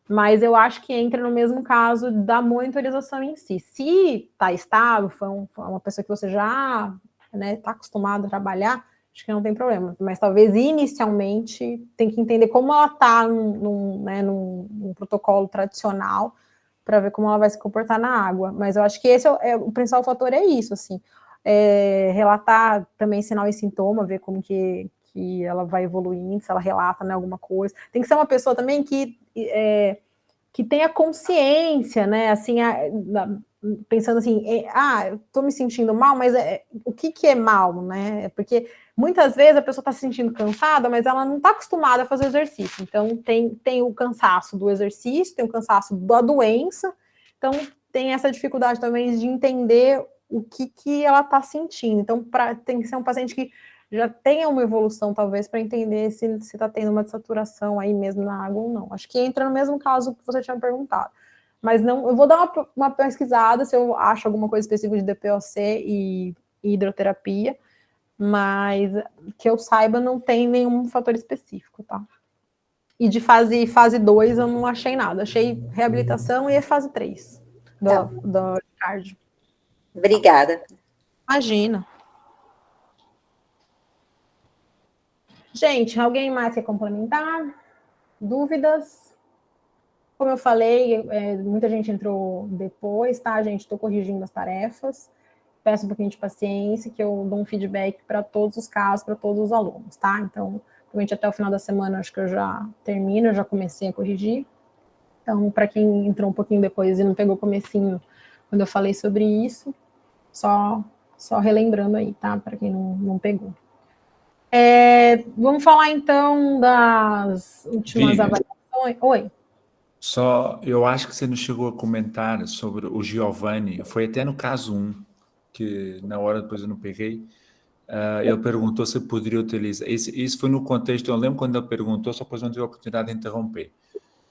Mas eu acho que entra no mesmo caso da monitorização em si. Se está estável, foi uma pessoa que você já está acostumado a trabalhar, acho que não tem problema, mas talvez inicialmente tem que entender como ela está num protocolo tradicional para ver como ela vai se comportar na água. Mas eu acho que esse o principal fator é isso, assim, relatar também sinal e sintoma, ver como que ela vai evoluindo, se ela relata, né, alguma coisa. Tem que ser uma pessoa também que tenha consciência, né, assim, pensando assim, eu tô me sentindo mal, mas o que é mal, né? Porque muitas vezes a pessoa está se sentindo cansada, mas ela não está acostumada a fazer exercício. Então, tem o cansaço do exercício, tem o cansaço da doença, então tem essa dificuldade também de entender o que ela está sentindo. Então, tem que ser um paciente que já tenha uma evolução, talvez, para entender se está tendo uma desaturação aí mesmo na água ou não. Acho que entra no mesmo caso que você tinha perguntado. Mas não, eu vou dar uma pesquisada se eu acho alguma coisa específica de DPOC e hidroterapia, mas que eu saiba não tem nenhum fator específico, tá? E de fase 2 eu não achei nada. Achei reabilitação e fase 3 do cardio. Obrigada. Imagina. Gente, alguém mais quer complementar? Dúvidas? Como eu falei, muita gente entrou depois, tá, gente? Estou corrigindo as tarefas. Peço um pouquinho de paciência, que eu dou um feedback para todos os casos, para todos os alunos, tá? Então, provavelmente até o final da semana, acho que eu já termino, eu já comecei a corrigir. Então, para quem entrou um pouquinho depois e não pegou o comecinho, quando eu falei sobre isso, só relembrando aí, tá? Para quem não pegou. Vamos falar, então, das últimas avaliações. Oi. Só, eu acho que você não chegou a comentar sobre o Giovanni, foi até no caso 1, que na hora depois eu não peguei, ele perguntou se eu poderia utilizar, isso foi no contexto, eu lembro quando ele perguntou, só depois não tive a oportunidade de interromper.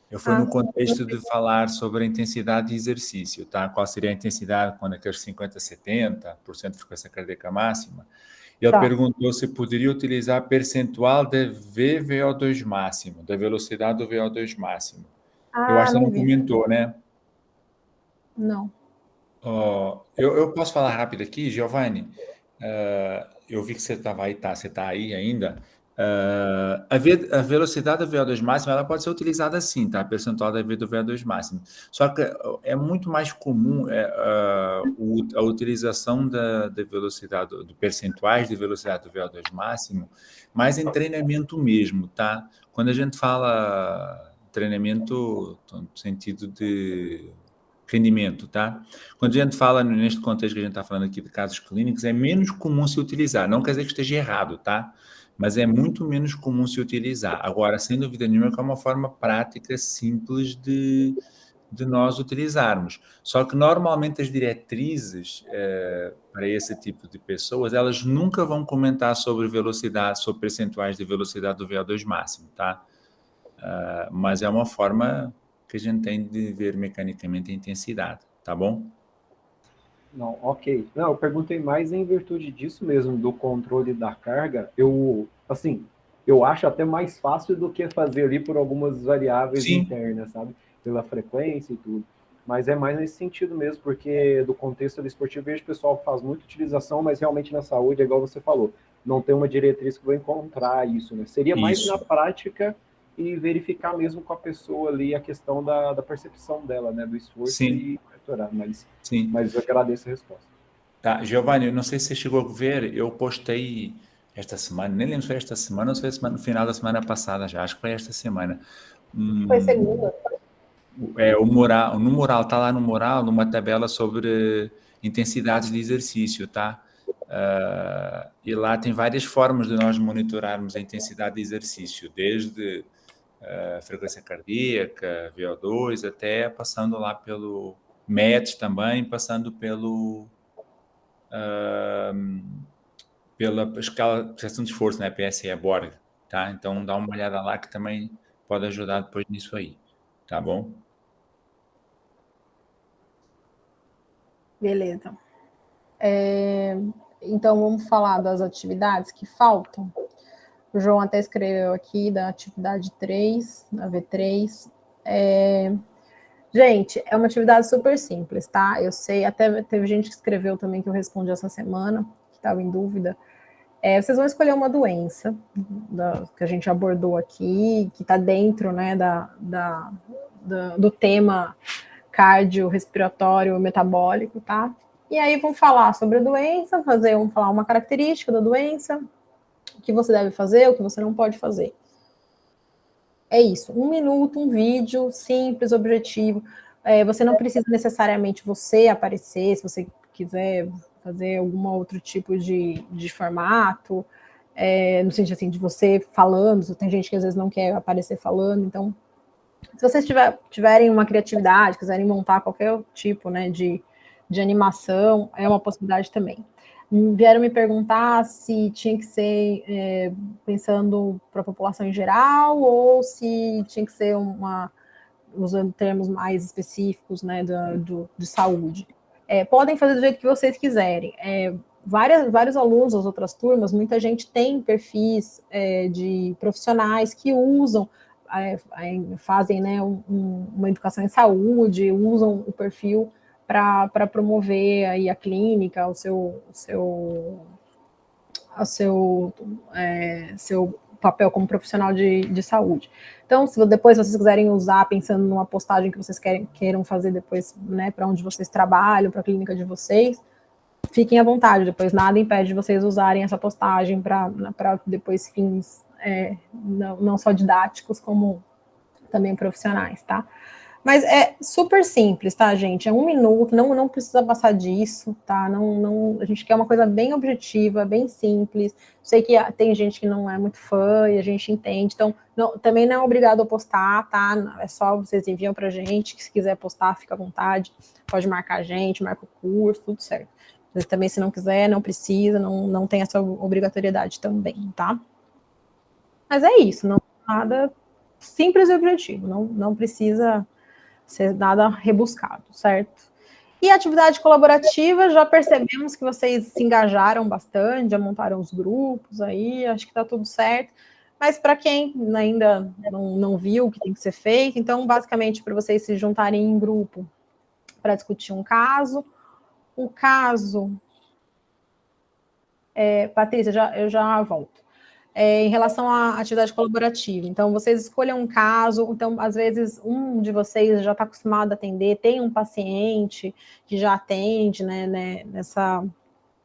Eu fui no contexto de falar sobre a intensidade de exercício, tá? Qual seria a intensidade quando aqueles 50%, 70% de frequência cardíaca máxima. Ele perguntou se poderia utilizar percentual de VVO2 máximo, da velocidade do VO2 máximo. Eu acho que você não comentou, né? Não. Eu posso falar rápido aqui, Giovanni? eu vi que você estava aí, você está aí ainda. A velocidade da VO2 máxima ela pode ser utilizada assim, tá? Percentual da V do VO2 máximo. Só que é muito mais comum a utilização da velocidade, do percentuais de velocidade do VO2 máximo, mas em treinamento mesmo, tá? Quando a gente fala treinamento no sentido de rendimento, tá? Quando a gente fala neste contexto que a gente está falando aqui de casos clínicos, é menos comum se utilizar. Não quer dizer que esteja errado, tá? Mas é muito menos comum se utilizar. Agora, sem dúvida nenhuma, que é uma forma prática, simples de nós utilizarmos. Só que, normalmente, as diretrizes para esse tipo de pessoas, elas nunca vão comentar sobre velocidade, sobre percentuais de velocidade do VO2 máximo, tá? Mas é uma forma que a gente tem de ver mecanicamente a intensidade, tá bom? Não, ok. Não, eu perguntei mais em virtude disso mesmo, do controle da carga. Eu acho até mais fácil do que fazer ali por algumas variáveis Sim. internas, sabe? Pela frequência e tudo. Mas é mais nesse sentido mesmo, porque do contexto ali esportivo, vejo o pessoal faz muita utilização, mas realmente na saúde, é igual você falou, não tem uma diretriz que vai encontrar isso, né? Seria mais Isso. na prática e verificar mesmo com a pessoa ali a questão da percepção dela, né? Do esforço. Sim. E monitorar, Sim. mas eu agradeço a resposta. Tá, Giovanni, eu não sei se você chegou a ver, eu postei esta semana, nem lembro se foi esta semana ou se foi no final da semana passada já, acho que foi esta semana. Foi segunda. No mural, tá lá no mural, numa tabela sobre intensidades de exercício, tá? E lá tem várias formas de nós monitorarmos a intensidade de exercício, desde frequência cardíaca, VO2, até passando lá pelo MET também, passando pela escala de prestação de esforço, né, PSE Borg, tá? Então dá uma olhada lá que também pode ajudar depois nisso aí, tá bom? Beleza. Então, vamos falar das atividades que faltam. O João até escreveu aqui da atividade 3, da V3. Gente, é uma atividade super simples, tá? Eu sei, até teve gente que escreveu também que eu respondi essa semana, que estava em dúvida. Vocês vão escolher uma doença que a gente abordou aqui, que está dentro, né, do tema cardiorrespiratório metabólico, tá? E aí vão falar sobre a doença, vão falar uma característica da doença, o que você deve fazer, o que você não pode fazer. É isso, 1 minuto, um vídeo simples, objetivo. Você não precisa necessariamente você aparecer, se você quiser fazer algum outro tipo de formato, no sentido assim, de você falando, tem gente que às vezes não quer aparecer falando, então, se vocês tiverem uma criatividade, quiserem montar qualquer tipo, né, de animação, é uma possibilidade também. Vieram me perguntar se tinha que ser pensando para a população em geral ou se tinha que ser usando termos mais específicos, né, de saúde. Podem fazer do jeito que vocês quiserem. Vários alunos das outras turmas, muita gente tem perfis de profissionais que usam, fazem, né, uma educação em saúde, usam o perfil para promover aí a clínica, o seu papel como profissional de saúde. Então, se depois vocês quiserem usar, pensando numa postagem que vocês queiram fazer depois, né, para onde vocês trabalham, para a clínica de vocês, fiquem à vontade, depois nada impede de vocês usarem essa postagem para depois fins não só didáticos, como também profissionais, tá? Mas é super simples, tá, gente? É 1 minuto, não precisa passar disso, tá? A gente quer uma coisa bem objetiva, bem simples. Sei que tem gente que não é muito fã e a gente entende, então também não é obrigado a postar, tá? É só vocês enviam pra gente, que se quiser postar, fica à vontade, pode marcar a gente, marca o curso, tudo certo. Mas também, se não quiser, não precisa, não tem essa obrigatoriedade também, tá? Mas é isso, não é nada simples e objetivo, não precisa ser nada rebuscado, certo? E a atividade colaborativa, já percebemos que vocês se engajaram bastante, já montaram os grupos aí, acho que tá tudo certo. Mas para quem ainda não viu o que tem que ser feito, então, basicamente, para vocês se juntarem em grupo para discutir um caso. O caso Patrícia, eu já volto. Em relação à atividade colaborativa, então, vocês escolham um caso, então, às vezes, um de vocês já está acostumado a atender, tem um paciente que já atende, né,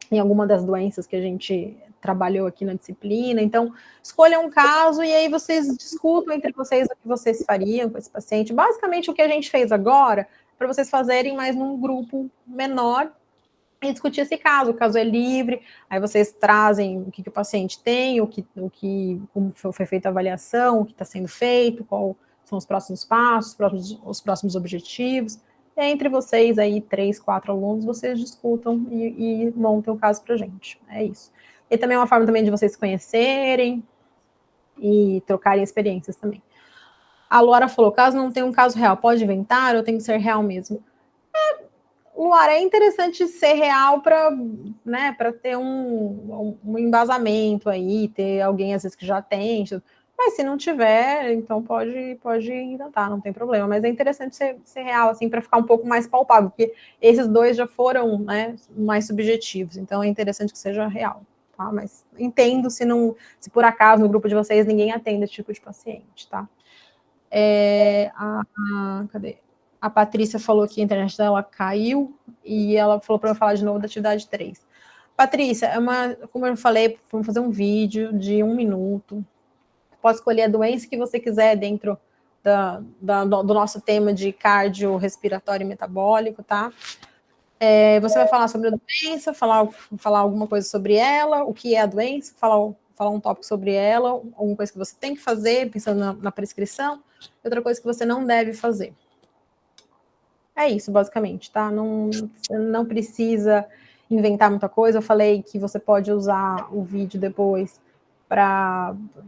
em alguma das doenças que a gente trabalhou aqui na disciplina, então, escolham um caso e aí vocês discutam entre vocês o que vocês fariam com esse paciente. Basicamente, o que a gente fez agora, para vocês fazerem, mas num grupo menor, e discutir esse caso. O caso é livre, aí vocês trazem o que o paciente tem, como foi feita a avaliação, o que está sendo feito, quais são os próximos passos, os próximos objetivos. E entre vocês aí, 3, 4 alunos, vocês discutam e montem o caso para a gente. É isso. E também é uma forma também de vocês se conhecerem e trocarem experiências também. A Luara falou, caso não tenha um caso real, pode inventar ou tem que ser real mesmo? Luara, é interessante ser real para, né, ter um embasamento aí, ter alguém às vezes que já tem, mas se não tiver, então pode inventar, não tem problema. Mas é interessante ser real, assim, para ficar um pouco mais palpável, porque esses dois já foram, né, mais subjetivos, então é interessante que seja real, tá? Mas entendo se por acaso no grupo de vocês ninguém atende esse tipo de paciente, tá? Cadê? A Patrícia falou que a internet dela caiu e ela falou para eu falar de novo da atividade 3. Patrícia, como eu falei, vamos fazer um vídeo de 1 minuto. Pode escolher a doença que você quiser dentro do nosso tema de cardiorrespiratório e metabólico, tá? Você vai falar sobre a doença, falar alguma coisa sobre ela, o que é a doença, falar um tópico sobre ela, alguma coisa que você tem que fazer, pensando na prescrição, e outra coisa que você não deve fazer. É isso, basicamente, tá? Não precisa inventar muita coisa. Eu falei que você pode usar o vídeo depois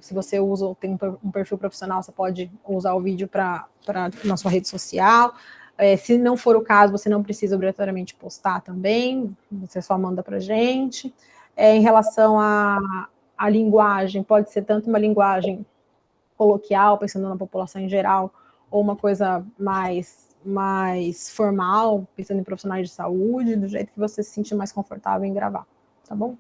se você tem um perfil profissional, você pode usar o vídeo na sua rede social. Se não for o caso, você não precisa obrigatoriamente postar também, você só manda pra gente. Em relação à linguagem, pode ser tanto uma linguagem coloquial, pensando na população em geral, ou uma coisa mais formal, pensando em profissionais de saúde, do jeito que você se sentir mais confortável em gravar, tá bom?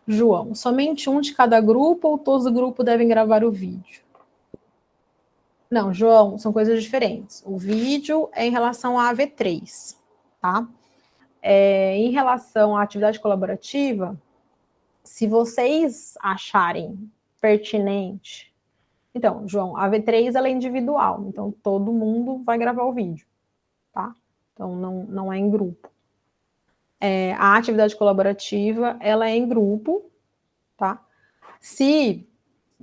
João, somente um de cada grupo ou todos do grupo devem gravar o vídeo? Não, João, são coisas diferentes. O vídeo é em relação à AV3, tá? Em relação à atividade colaborativa, se vocês acharem pertinente. Então, João, a AV3 ela é individual, então todo mundo vai gravar o vídeo, tá? Então, não é em grupo. A atividade colaborativa, ela é em grupo, tá? Se,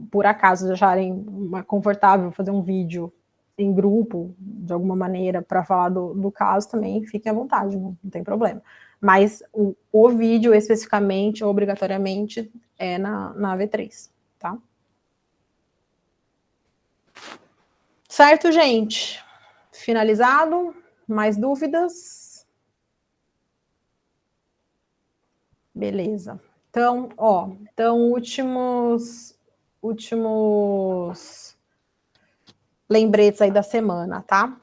por acaso, acharem confortável fazer um vídeo em grupo, de alguma maneira, para falar do caso, também fiquem à vontade, não tem problema. Mas o vídeo, especificamente, obrigatoriamente, é na AV3, tá? Certo, gente? Finalizado? Mais dúvidas? Beleza. Então, últimos lembretes aí da semana, tá?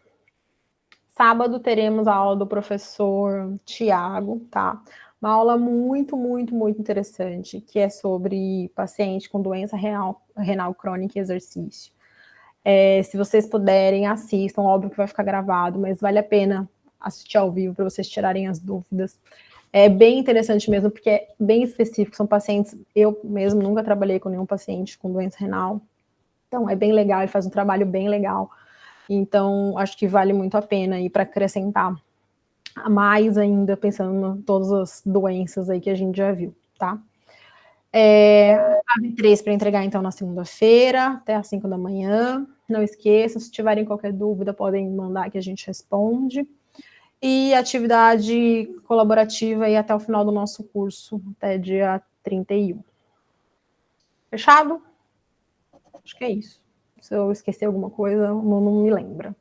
Sábado teremos a aula do professor Tiago, tá? Uma aula muito, muito, muito interessante, que é sobre paciente com doença renal crônica e exercício. Se vocês puderem, assistam, óbvio que vai ficar gravado, mas vale a pena assistir ao vivo para vocês tirarem as dúvidas. É bem interessante mesmo, porque é bem específico, são pacientes, eu mesmo nunca trabalhei com nenhum paciente com doença renal, então é bem legal, ele faz um trabalho bem legal, então acho que vale muito a pena aí para acrescentar mais ainda, pensando em todas as doenças aí que a gente já viu, tá? AV3 para entregar, então, na segunda-feira, até às 5 da manhã. Não esqueçam, se tiverem qualquer dúvida, podem mandar que a gente responde. E atividade colaborativa aí até o final do nosso curso, até dia 31. Fechado? Acho que é isso. Se eu esquecer alguma coisa, não me lembra.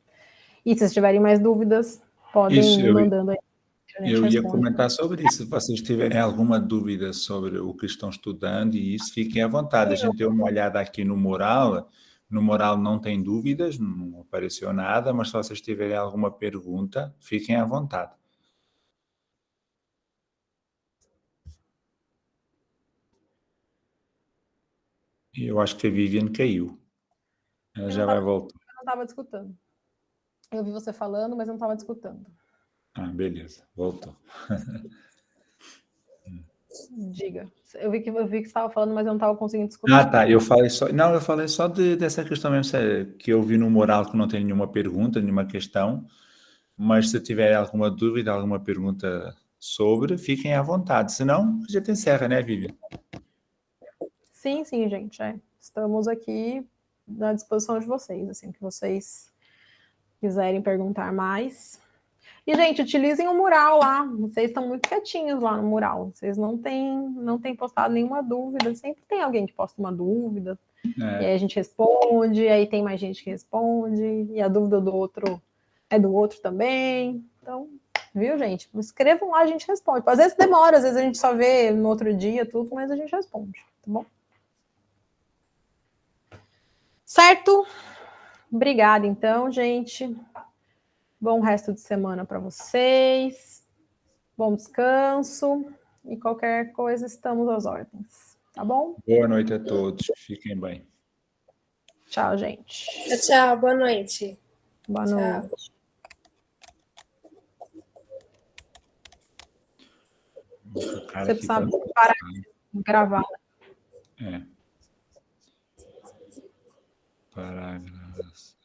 E se vocês tiverem mais dúvidas, podem ir mandando aí. Eu ia comentar sobre isso. Se vocês tiverem alguma dúvida sobre o que estão estudando e isso, fiquem à vontade. A gente deu uma olhada aqui no mural. No mural não tem dúvidas, não apareceu nada, mas se vocês tiverem alguma pergunta, fiquem à vontade. E eu acho que a Vivian caiu. Ela já vai voltar. Eu não estava escutando. Eu vi você falando, mas eu não estava escutando. Ah, beleza. Voltou. Diga. Eu vi que você estava falando, mas eu não estava conseguindo escutar. Ah, tá. Eu falei só dessa questão mesmo, que eu vi no mural que não tem nenhuma pergunta, nenhuma questão. Mas se tiver alguma dúvida, alguma pergunta sobre, fiquem à vontade. Senão, a gente encerra, né, Vivian? Sim, gente. Estamos aqui à disposição de vocês, assim, que vocês quiserem perguntar mais. E, gente, utilizem o mural lá. Vocês estão muito quietinhos lá no mural. Vocês não têm postado nenhuma dúvida. Sempre tem alguém que posta uma dúvida. E aí a gente responde, aí tem mais gente que responde, e a dúvida do outro é do outro também. Então, viu, gente? Escrevam lá, a gente responde. Às vezes demora, às vezes a gente só vê no outro dia tudo, mas a gente responde, tá bom? Certo? Obrigada, então, gente. Bom resto de semana para vocês. Bom descanso. E qualquer coisa, estamos às ordens. Tá bom? Boa noite a todos. Fiquem bem. Tchau, gente. Tchau, boa noite. Boa Tchau. noite. Você precisa parar de gravar. Parágrafos.